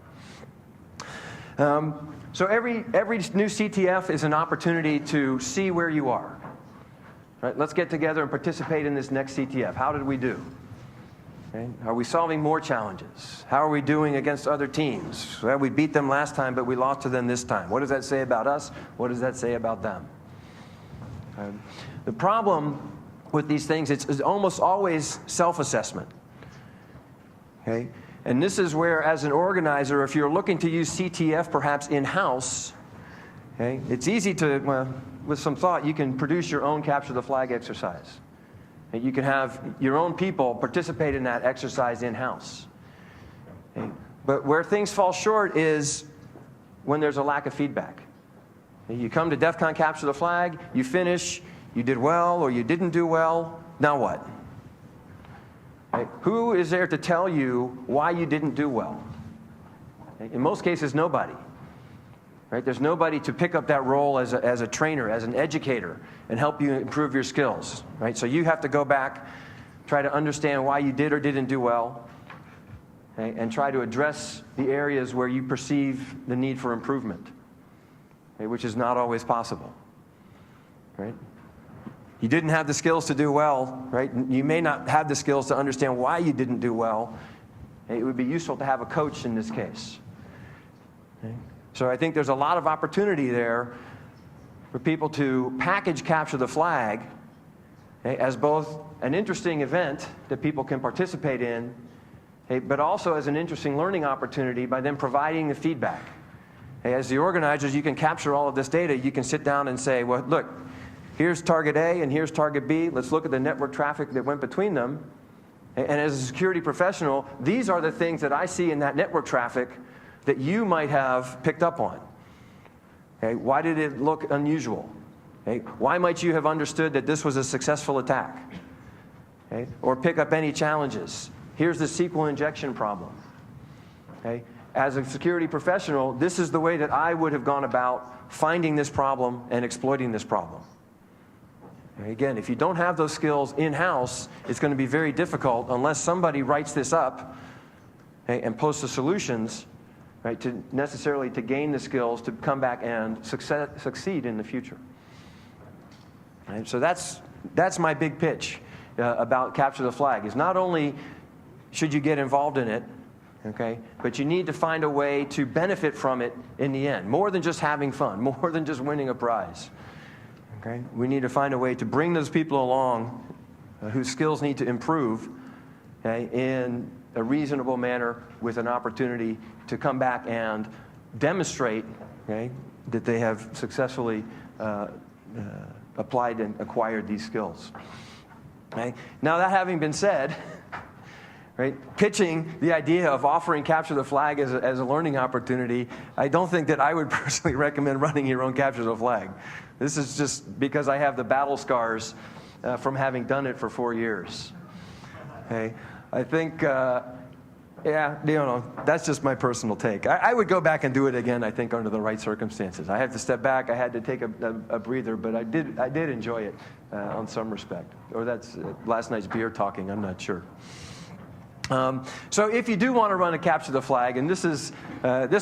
So every new CTF is an opportunity to see where you are. Right? Let's get together and participate in this next CTF. How did we do? Okay? Are we solving more challenges? How are we doing against other teams? Well, we beat them last time, but we lost to them this time. What does that say about us? What does that say about them? The problem with these things, it's almost always self-assessment. Okay? And this is where, as an organizer, if you're looking to use CTF perhaps in-house, okay, it's easy to, well, with some thought, you can produce your own capture the flag exercise. And you can have your own people participate in that exercise in-house. Okay? But where things fall short is when there's a lack of feedback. Okay? You come to Defcon capture the flag, you finish, you did well or you didn't do well, now what? Okay? Who is there to tell you why you didn't do well? Okay? In most cases, nobody. Right? There's nobody to pick up that role as a trainer, as an educator, and help you improve your skills. Right? So you have to go back, try to understand why you did or didn't do well, okay? And try to address the areas where you perceive the need for improvement, okay? Which is not always possible. Right? You didn't have the skills to do well. Right? You may not have the skills to understand why you didn't do well. It would be useful to have a coach in this case. Okay? So I think there's a lot of opportunity there for people to package capture the flag, okay, as both an interesting event that people can participate in, okay, but also as an interesting learning opportunity by them providing the feedback. Okay, as the organizers, you can capture all of this data. You can sit down and say, well, look, here's target A and here's target B. Let's look at the network traffic that went between them. And as a security professional, these are the things that I see in that network traffic that you might have picked up on. Okay? Why did it look unusual? Okay? Why might you have understood that this was a successful attack? Okay? Or pick up any challenges. Here's the SQL injection problem. Okay? As a security professional, this is the way that I would have gone about finding this problem and exploiting this problem. Okay? Again, if you don't have those skills in-house, it's going to be very difficult unless somebody writes this up, okay, and posts the solutions, right, to necessarily to gain the skills to come back and succeed in the future. Right? So that's my big pitch about capture the flag. Is not only should you get involved in it, okay, but you need to find a way to benefit from it in the end, more than just having fun, more than just winning a prize. Okay? We need to find a way to bring those people along whose skills need to improve, okay, in a reasonable manner with an opportunity to come back and demonstrate, okay, that they have successfully applied and acquired these skills. Okay? Now, that having been said, right, pitching the idea of offering Capture the Flag as a learning opportunity, I don't think that I would personally recommend running your own Capture the Flag. This is just because I have the battle scars from having done it for 4 years. Okay? I think, yeah, you know, that's just my personal take. I would go back and do it again, I think, under the right circumstances. I had to step back. I had to take a breather, but I did enjoy it on some respect. Or that's last night's beer talking, I'm not sure. So if you do want to run a Capture the Flag, and this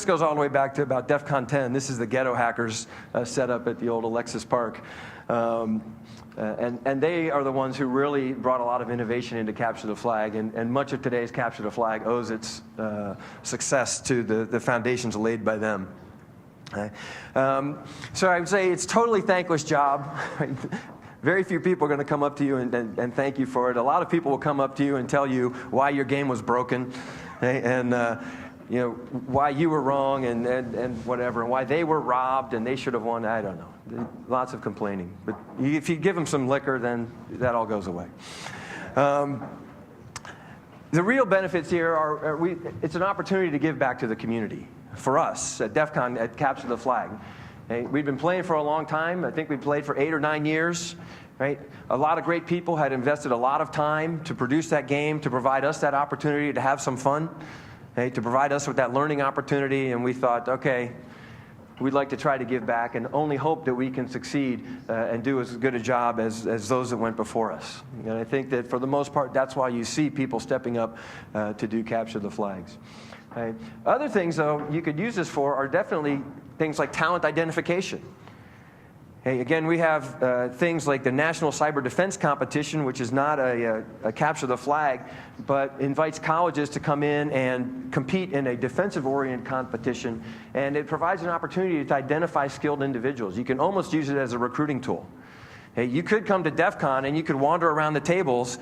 goes all the way back to about Defcon 10. This is the ghetto hackers set up at the old Alexis Park. And they are the ones who really brought a lot of innovation into Capture the Flag, and much of today's Capture the Flag owes its success to the foundations laid by them. Okay. So I would say it's a totally thankless job. Very few people are going to come up to you and thank you for it. A lot of people will come up to you and tell you why your game was broken, okay, and you know, why you were wrong and whatever, and why they were robbed and they should have won. I don't know. Lots of complaining. But if you give them some liquor, then that all goes away. The real benefits here are it's an opportunity to give back to the community. For us at Defcon, at Capture the Flag, okay, we've been playing for a long time. I think we played for 8 or 9 years. Right? A lot of great people had invested a lot of time to produce that game, to provide us that opportunity to have some fun, okay, to provide us with that learning opportunity, and we thought, okay, we'd like to try to give back and only hope that we can succeed and do as good a job as those that went before us. And I think that for the most part, that's why you see people stepping up to do Capture the Flags. Okay. Other things, though, you could use this for are definitely things like talent identification. Hey, again, we have things like the National Cyber Defense Competition, which is not a Capture the Flag, but invites colleges to come in and compete in a defensive-oriented competition, and it provides an opportunity to identify skilled individuals. You can almost use it as a recruiting tool. Hey, you could come to Defcon and you could wander around the tables,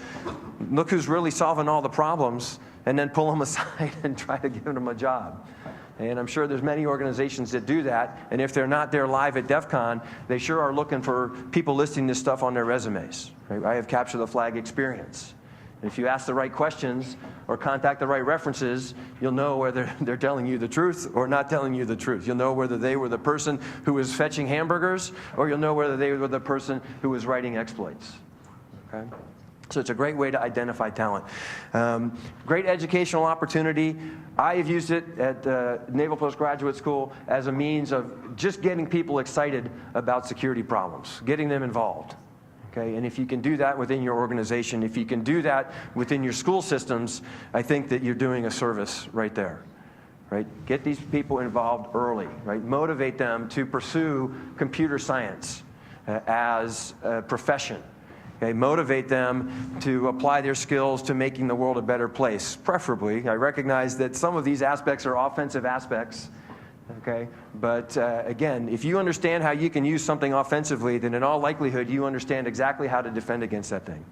look who's really solving all the problems, and then pull them aside and try to give them a job. And I'm sure there's many organizations that do that, and if they're not there live at Defcon, they sure are looking for people listing this stuff on their resumes. Right? I have Capture the Flag experience. And if you ask the right questions or contact the right references, you'll know whether they're telling you the truth or not telling you the truth. You'll know whether they were the person who was fetching hamburgers, or you'll know whether they were the person who was writing exploits. Okay? So it's a great way to identify talent. Great educational opportunity. I have used it at Naval Postgraduate School as a means of just getting people excited about security problems, getting them involved. Okay? And if you can do that within your organization, if you can do that within your school systems, I think that you're doing a service right there. Right? Get these people involved early. Right? Motivate them to pursue computer science as a profession. Okay, motivate them to apply their skills to making the world a better place. Preferably, I recognize that some of these aspects are offensive aspects, okay? But again, if you understand how you can use something offensively, then in all likelihood, you understand exactly how to defend against that thing.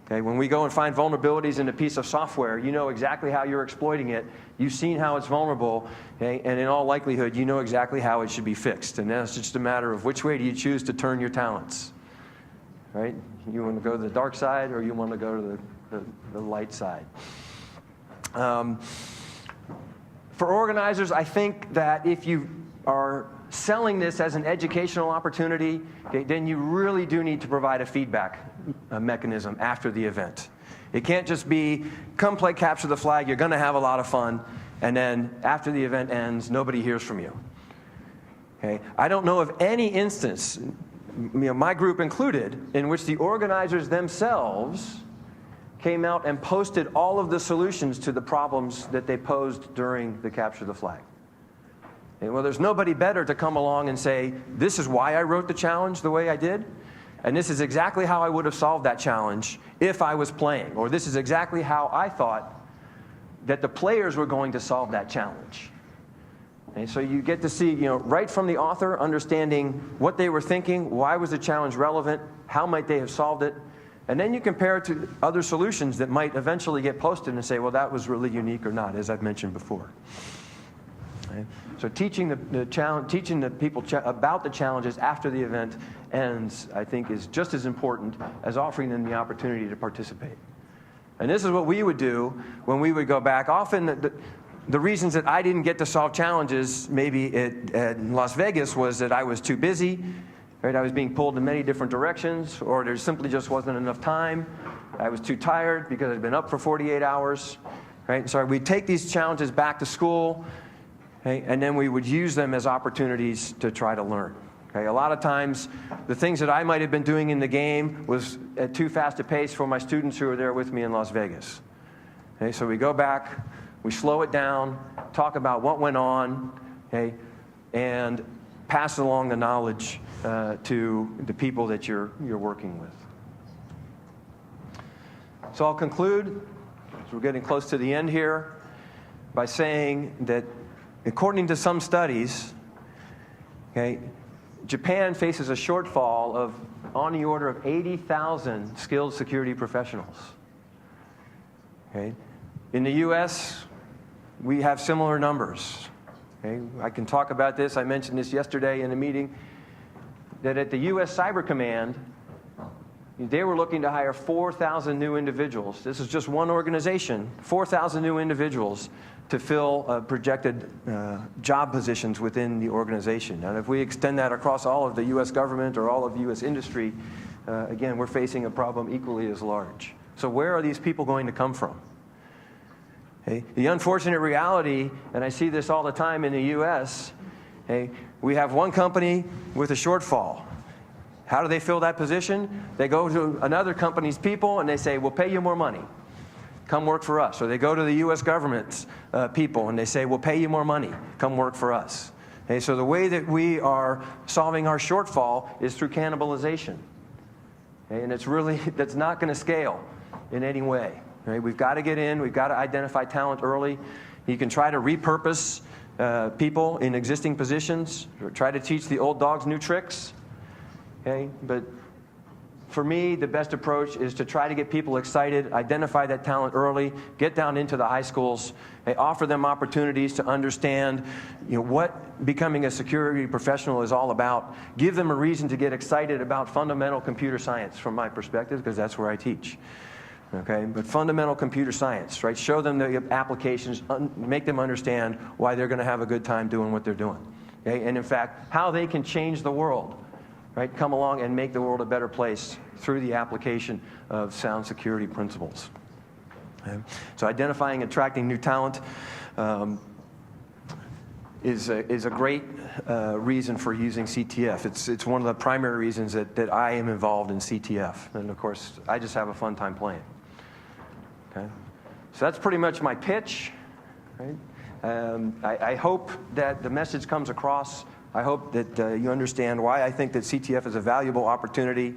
Okay, when we go and find vulnerabilities in a piece of software, you know exactly how you're exploiting it. You've seen how it's vulnerable, okay? And in all likelihood, you know exactly how it should be fixed. And then it's just a matter of which way do you choose to turn your talents. Right? You want to go to the dark side, or you want to go to the light side. For organizers, I think that if you are selling this as an educational opportunity, okay, then you really do need to provide a feedback mechanism after the event. It can't just be, come play Capture the Flag, you're going to have a lot of fun, and then after the event ends, nobody hears from you. Okay? I don't know of any instance, my group included, in which the organizers themselves came out and posted all of the solutions to the problems that they posed during the Capture the Flag. And well, there's nobody better to come along and say, this is why I wrote the challenge the way I did, and this is exactly how I would have solved that challenge if I was playing, or this is exactly how I thought that the players were going to solve that challenge. Okay, so you get to see, right from the author, understanding what they were thinking, why was the challenge relevant, how might they have solved it, and then you compare it to other solutions that might eventually get posted and say, well, that was really unique or not, as I've mentioned before. Okay? So teaching the people about the challenges after the event ends, I think, is just as important as offering them the opportunity to participate. And this is what we would do when we would go back. Often the reasons that I didn't get to solve challenges maybe at Las Vegas was that I was too busy, right? I was being pulled in many different directions, or there simply just wasn't enough time. I was too tired because I'd been up for 48 hours, right? So we'd take these challenges back to school, okay, and then we would use them as opportunities to try to learn. Okay? A lot of times, the things that I might have been doing in the game was at too fast a pace for my students who were there with me in Las Vegas. Okay? So we go back, we slow it down, talk about what went on, okay, and pass along the knowledge to the people that you're working with. So I'll conclude, as we're getting close to the end here, by saying that according to some studies, okay, Japan faces a shortfall of on the order of 80,000 skilled security professionals. Okay? In the US, we have similar numbers. Okay? I can talk about this. I mentioned this yesterday in a meeting, that at the US Cyber Command, they were looking to hire 4,000 new individuals. This is just one organization, 4,000 new individuals to fill projected job positions within the organization. And if we extend that across all of the US government or all of US industry, again, we're facing a problem equally as large. So where are these people going to come from? Okay. The unfortunate reality, and I see this all the time in the US, okay, we have one company with a shortfall. How do they fill that position? They go to another company's people and they say, we'll pay you more money. Come work for us. Or they go to the US government's people and they say, we'll pay you more money. Come work for us. Okay, so the way that we are solving our shortfall is through cannibalization. Okay, and that's not going to scale in any way. Okay, we've got to get in. We've got to identify talent early. You can try to repurpose people in existing positions, or try to teach the old dogs new tricks. Okay, but for me, the best approach is to try to get people excited, identify that talent early, get down into the high schools, offer them opportunities to understand, what becoming a security professional is all about. Give them a reason to get excited about fundamental computer science, from my perspective, because that's where I teach. Okay, but fundamental computer science, right? Show them the applications, make them understand why they're going to have a good time doing what they're doing. Okay, and in fact, how they can change the world. Right, come along and make the world a better place through the application of sound security principles. Okay. So identifying and attracting new talent is a great reason for using CTF. It's one of the primary reasons that I am involved in CTF. And of course, I just have a fun time playing. Okay. So that's pretty much my pitch. Right? I hope that the message comes across. I hope that you understand why I think that CTF is a valuable opportunity,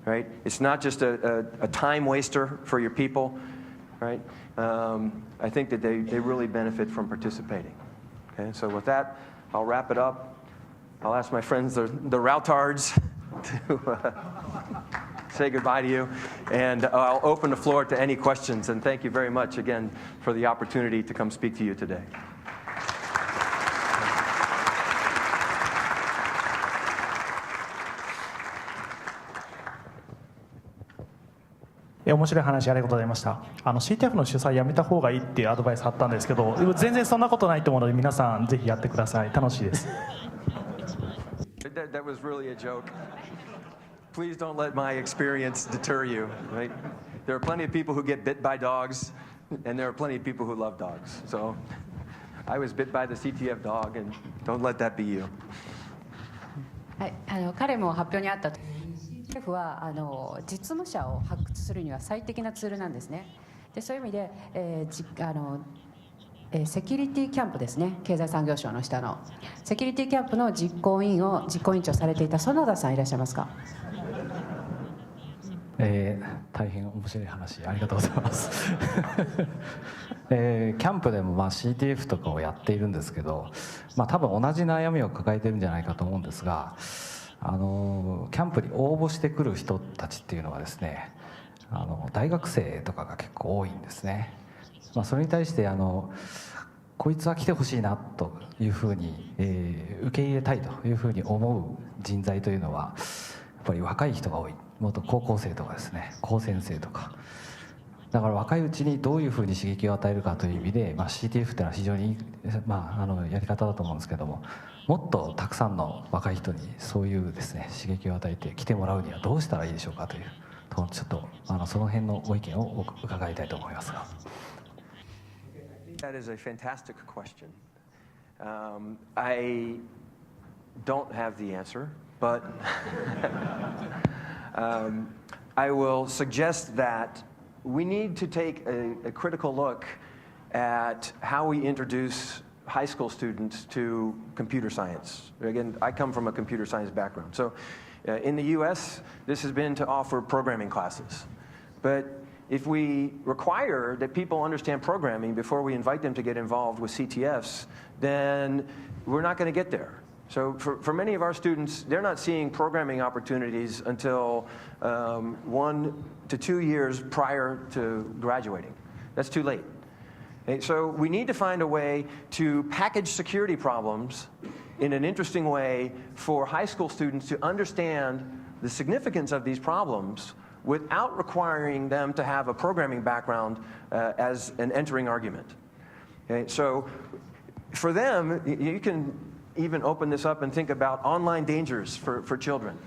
right? It's not just a time waster for your people, right? I think that they really benefit from participating. Okay, so with that, I'll wrap it up. I'll ask my friends, the Routards, to say goodbye to you, and I'll open the floor to any questions. And thank you very much again for the opportunity to come speak to you today.
面白い話ありがとうございました。CTF の主催やめた方がいいっていうアドバイスあったんですけど、全然そんなことないと思うので皆さんぜひやってください。楽しいです。
That was really a joke. Please don't let my experience deter you. Right? There are plenty of people who get bit by dogs, and there are plenty of people who love dogs. So I was bit by the CTF dog, and don't let that be you.
はい、彼も発表にあったと。CTF は実務者を発掘するには最適なツールなんですね。でそういう意味で、セキュリティキャンプですね、経済産業省の下のセキュリティキャンプの実行委員長されていた園田さんいらっしゃいますか。
大変面白い話ありがとうございます、キャンプでもCTF とかをやっているんですけど、多分同じ悩みを抱えてるんじゃないかと思うんですが、キャンプに応募してくる人たちっていうのはですね、大学生とかが結構多いんですね。それに対してこいつは来てほしいなというふうに、受け入れたいというふうに思う人材というのはやっぱり若い人が多い。元高校生とかですね、高専生とか。だから若いうちにどういうふうに刺激を与えるかという意味で、CTF っていうのは非常にいい、やり方だと思うんですけども、もっとたくさんの若い人にそういうですね刺激を与えて来てもらうにはどうしたらいいでしょうかというちょっとその辺のご意見を伺いたいと思いますが。
That is a fantastic question. I don't have the answer, but I will suggest that we need to take a critical look at how we introduce high school students to computer science. Again, I come from a computer science background. So in the US, this has been to offer programming classes. But if we require that people understand programming before we invite them to get involved with CTFs, then we're not going to get there. So for many of our students, they're not seeing programming opportunities until 1 to 2 years prior to graduating. That's too late. Okay, so we need to find a way to package security problems in an interesting way for high school students to understand the significance of these problems without requiring them to have a programming background as an entering argument. Okay, so for them, you can even open this up and think about online dangers for children.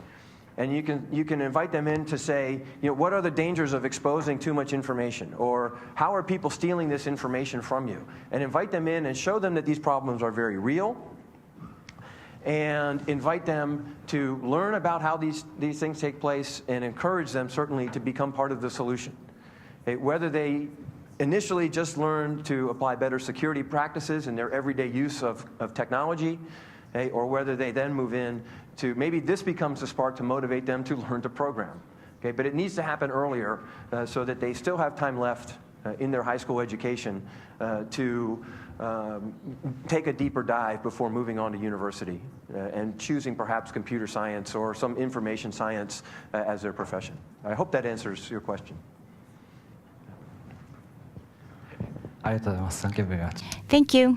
And you can invite them in to say, what are the dangers of exposing too much information? Or how are people stealing this information from you? And invite them in and show them that these problems are very real. And invite them to learn about how these things take place and encourage them certainly to become part of the solution. Okay, whether they initially just learn to apply better security practices in their everyday use of technology, okay, or whether they then move in to maybe this becomes a spark to motivate them to learn to program. Okay, but it needs to happen earlier so that they still have time left in their high school education to take a deeper dive before moving on to university and choosing perhaps computer science or some information science as their profession. I hope that answers your question.
ありがとうございます。Thank you very much.
Thank you.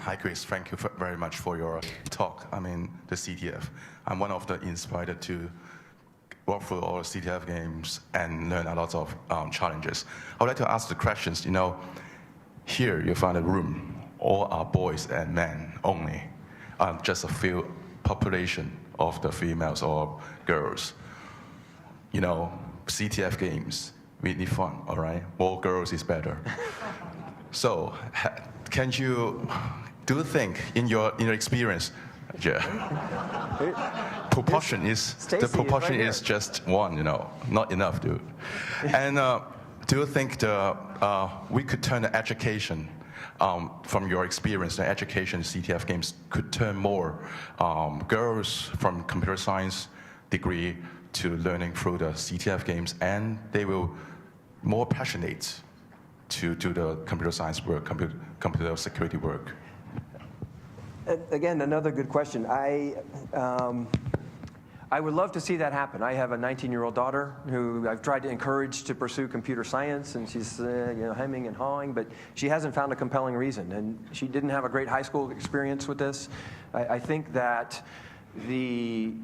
Hi, Chris. Thank you very much for your talk. I mean, the CTF. I'm one of the inspired to work through all CTF games and learn a lot of challenges. I would like to ask the questions. Here you find a room, all are boys and men only. Just a few population of the females or girls. CTF games, really fun, all right? More girls is better. So, do you think in your experience, proportion is just one, not enough, dude. And do you think we could turn the education from your experience, the education CTF games could turn more girls from computer science degree to learning through the CTF games, and they will more passionate to do the computer science work, computer security work?
Again, another good question. I would love to see that happen. I have a 19-year-old daughter who I've tried to encourage to pursue computer science, and she's hemming and hawing, but she hasn't found a compelling reason, and she didn't have a great high school experience with this. I think that the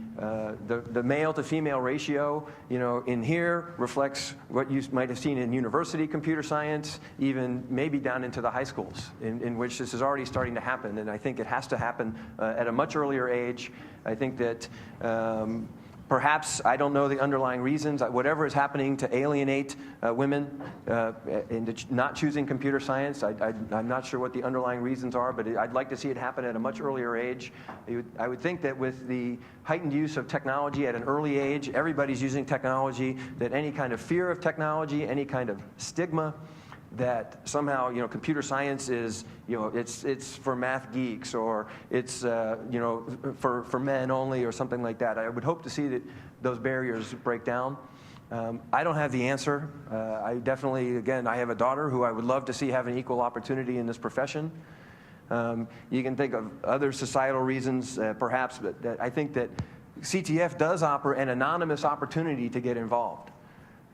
male to female ratio, in here reflects what you might have seen in university computer science, even maybe down into the high schools, in which this is already starting to happen. And I think it has to happen at a much earlier age. I think that perhaps, I don't know the underlying reasons, whatever is happening to alienate women into not choosing computer science, I'm not sure what the underlying reasons are, but I'd like to see it happen at a much earlier age. I would think that with the heightened use of technology at an early age, everybody's using technology, that any kind of fear of technology, any kind of stigma that somehow, computer science is, it's for math geeks, or it's, for men only, or something like that. I would hope to see that those barriers break down. I don't have the answer. I definitely, again, I have a daughter who I would love to see have an equal opportunity in this profession. You can think of other societal reasons, perhaps, but I think that CTF does offer an anonymous opportunity to get involved.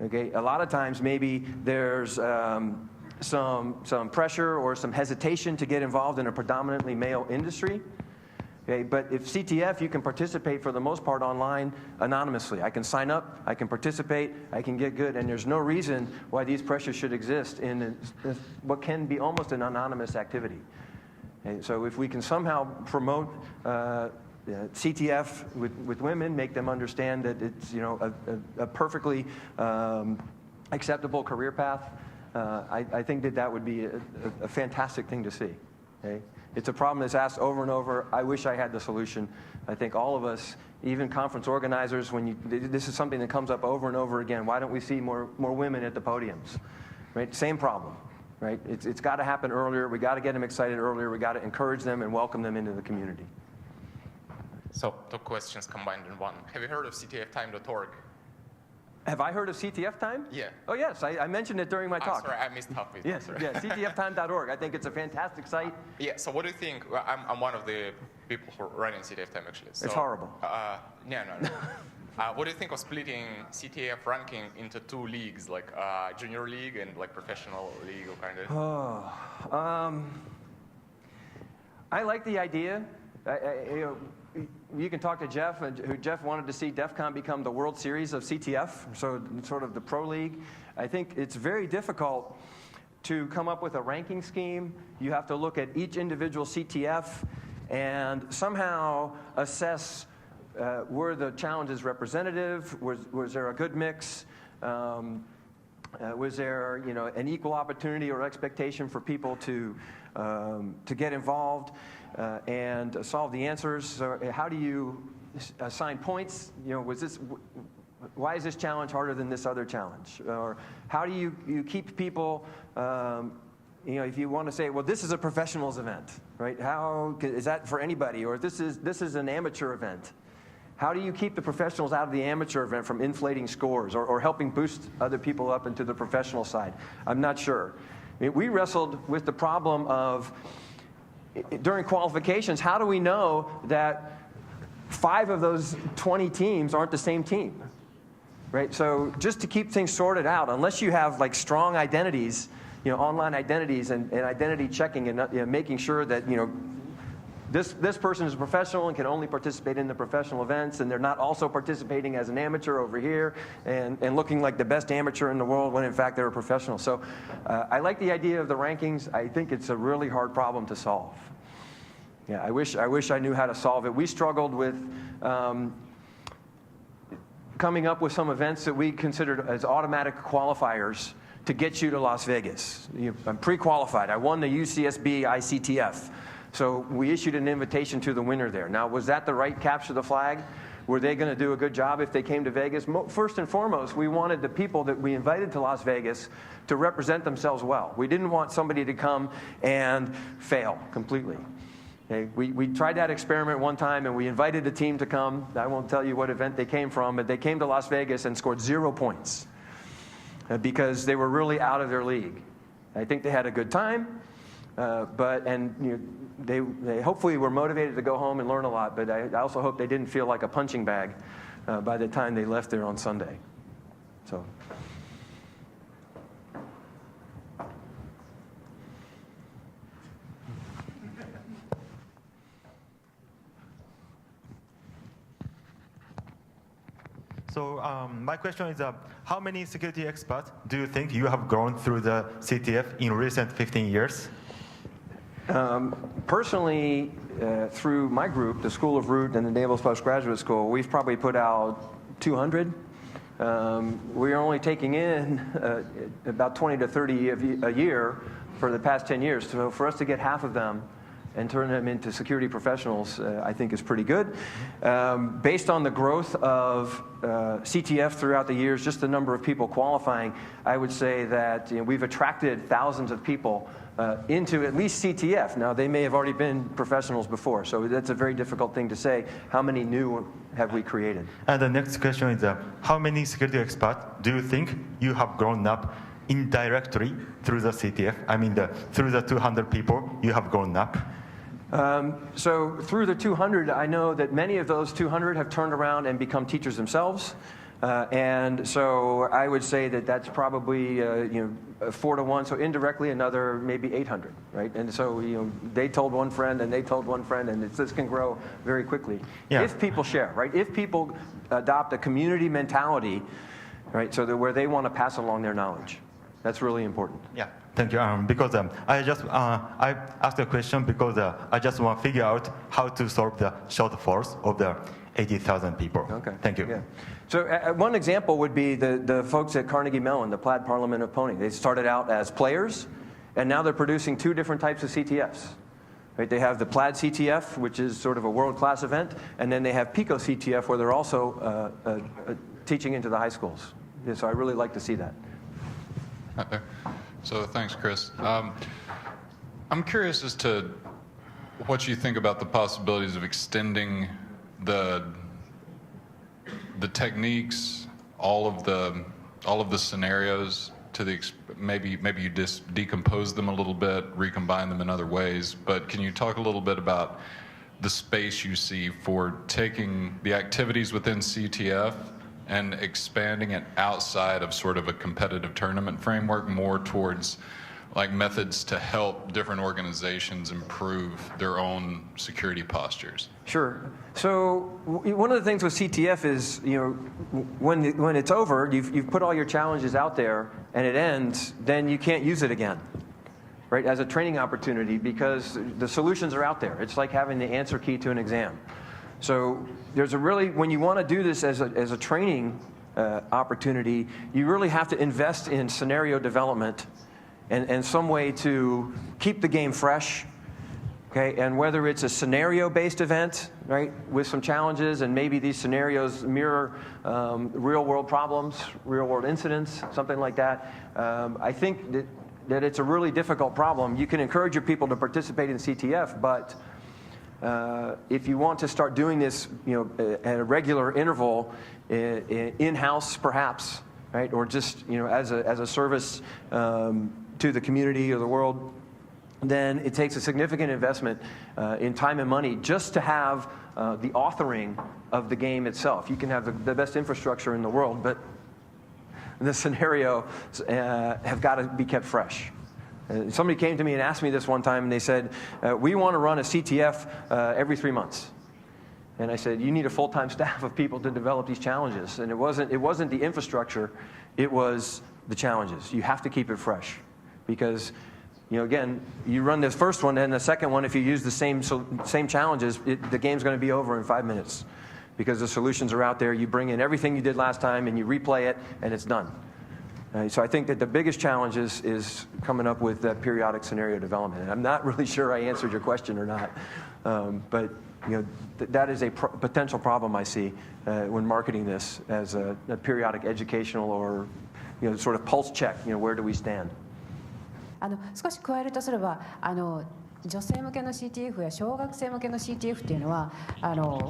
Okay, a lot of times maybe there's some pressure or some hesitation to get involved in a predominantly male industry. Okay, but if CTF, you can participate for the most part online anonymously. I can sign up, I can participate, I can get good, and there's no reason why these pressures should exist in what can be almost an anonymous activity. Okay, so if we can somehow promote CTF with women, make them understand that it's a perfectly acceptable career path, I think that would be a fantastic thing to see. Okay? It's a problem that's asked over and over. I wish I had the solution. I think all of us, even conference organizers, this is something that comes up over and over again. Why don't we see more women at the podiums? Right? Same problem. Right? It's got to happen earlier. We got to get them excited earlier. We got to encourage them and welcome them into the community.
So, two questions combined in one. Have you heard of ctftime.org?
Have I heard of CTF Time?
Yeah.
Oh, yes. I mentioned it during my talk.
Sorry, I missed half of it.
Yes, yeah, ctftime.org. I think it's a fantastic site.
Yeah, so what do you think? I'm one of the people who are running CTF Time, actually. So,
it's horrible.
No. What do you think of splitting CTF ranking into two leagues, like junior league and like professional league, or kind of?
I like the idea. You can talk to Jeff, who Jeff wanted to see Defcon become the World Series of CTF, so sort of the pro league. I think it's very difficult to come up with a ranking scheme. You have to look at each individual CTF and somehow assess were the challenges representative, was there a good mix, was there an equal opportunity or expectation for people to get involved and solve the answers. So how do you assign points? Why is this challenge harder than this other challenge? Or how do you keep people, if you want to say, well, this is a professionals event, right? How is that for anybody? Or this is an amateur event. How do you keep the professionals out of the amateur event from inflating scores or helping boost other people up into the professional side? I'm not sure. We wrestled with the problem of, during qualifications, how do we know that 5 of those 20 teams aren't the same team? Right? So just to keep things sorted out, unless you have like strong identities, online identities and identity checking and making sure that, this person is a professional and can only participate in the professional events, and they're not also participating as an amateur over here and looking like the best amateur in the world when in fact they're a professional. So I like the idea of the rankings. I think it's a really hard problem to solve. Yeah, I wish I knew how to solve it. We struggled with coming up with some events that we considered as automatic qualifiers to get you to Las Vegas. I'm pre-qualified. I won the UCSB ICTF. So we issued an invitation to the winner there. Now, was that the right capture the flag? Were they going to do a good job if they came to Vegas? First and foremost, we wanted the people that we invited to Las Vegas to represent themselves well. We didn't want somebody to come and fail completely. Okay? We tried that experiment one time, and we invited a team to come. I won't tell you what event they came from, but they came to Las Vegas and scored 0 points because they were really out of their league. I think they had a good time. They hopefully were motivated to go home and learn a lot, but I also hope they didn't feel like a punching bag by the time they left there on Sunday.
So my question is, how many security experts do you think you have grown through the CTF in recent 15 years?
Personally, through my group, the School of Root and the Naval Postgraduate School, we've probably put out 200. We're only taking in about 20 to 30 a year for the past 10 years. So for us to get half of them and turn them into security professionals, I think is pretty good. Based on the growth of CTF throughout the years, just the number of people qualifying, I would say that we've attracted thousands of people into at least CTF. Now, they may have already been professionals before, so that's a very difficult thing to say. How many new have we created?
And the next question is, how many security experts do you think you have grown up indirectly through the CTF? I mean, through the 200 people you have grown up.
So through the 200, I know that many of those 200 have turned around and become teachers themselves. And so I would say that that's probably 4 to 1. So indirectly, another maybe 800, right? And so they told one friend, and they told one friend, and this can grow very quickly if people share, right? If people adopt a community mentality, right? So that where they want to pass along their knowledge, that's really important.
Yeah. Thank you. Because I asked a question because I just want to figure out how to solve the shortfalls of the 80,000 people.
Okay.
Thank you.
Yeah. So one example would be the folks at Carnegie Mellon, the Plaid Parliament of Pony. They started out as players, and now they're producing 2 different types of CTFs. Right? They have the Plaid CTF, which is sort of a world-class event, and then they have Pico CTF, where they're also teaching into the high schools. Yeah, so I really like to see that.
Right there. So thanks, Chris. I'm curious as to what you think about the possibilities of extending the techniques, all of the scenarios to the maybe you decompose them a little bit, recombine them in other ways. But can you talk a little bit about the space you see for taking the activities within CTF and expanding it outside of sort of a competitive tournament framework, more towards like methods to help different organizations improve their own security postures?
Sure. So one of the things with CTF is, when it's over, you've put all your challenges out there and it ends, then you can't use it again, right, as a training opportunity, because the solutions are out there. It's like having the answer key to an exam. So there's when you want to do this as a training opportunity, you really have to invest in scenario development and some way to keep the game fresh. Okay, and whether it's a scenario-based event, right, with some challenges, and maybe these scenarios mirror real-world problems, real-world incidents, something like that. I think that it's a really difficult problem. You can encourage your people to participate in CTF, but if you want to start doing this, at a regular interval, in-house perhaps, right, or just as a service to the community or the world, then it takes a significant investment in time and money just to have the authoring of the game itself. You can have the best infrastructure in the world, but the scenarios have got to be kept fresh. Somebody came to me and asked me this one time, and they said, we want to run a CTF every 3 months. And I said, you need a full-time staff of people to develop these challenges. And it wasn't the infrastructure, it was the challenges. You have to keep it fresh. Because, again, you run this first one, and the second one, if you use the same challenges, the game's going to be over in 5 minutes. Because the solutions are out there. You bring in everything you did last time, and you replay it, and it's done. So I think that the biggest challenge is coming up with that periodic scenario development. And I'm not really sure I answered your question or not, but that is a potential problem I see when marketing this as a periodic educational or sort of pulse check. Where do we stand?
少し加えるとすれば、女性向けの CTF や小学生向けの CTF というのは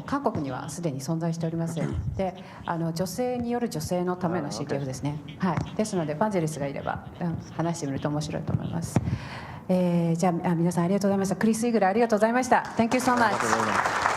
韓国にはすでに存在しております。で、女性による女性のための CTF ですね。はい。ですのでパンゼリスがいれば、話してみると面白いと思います。じゃあ皆さんありがとうございました。クリス・イグルありがとうございました。Thank you so much.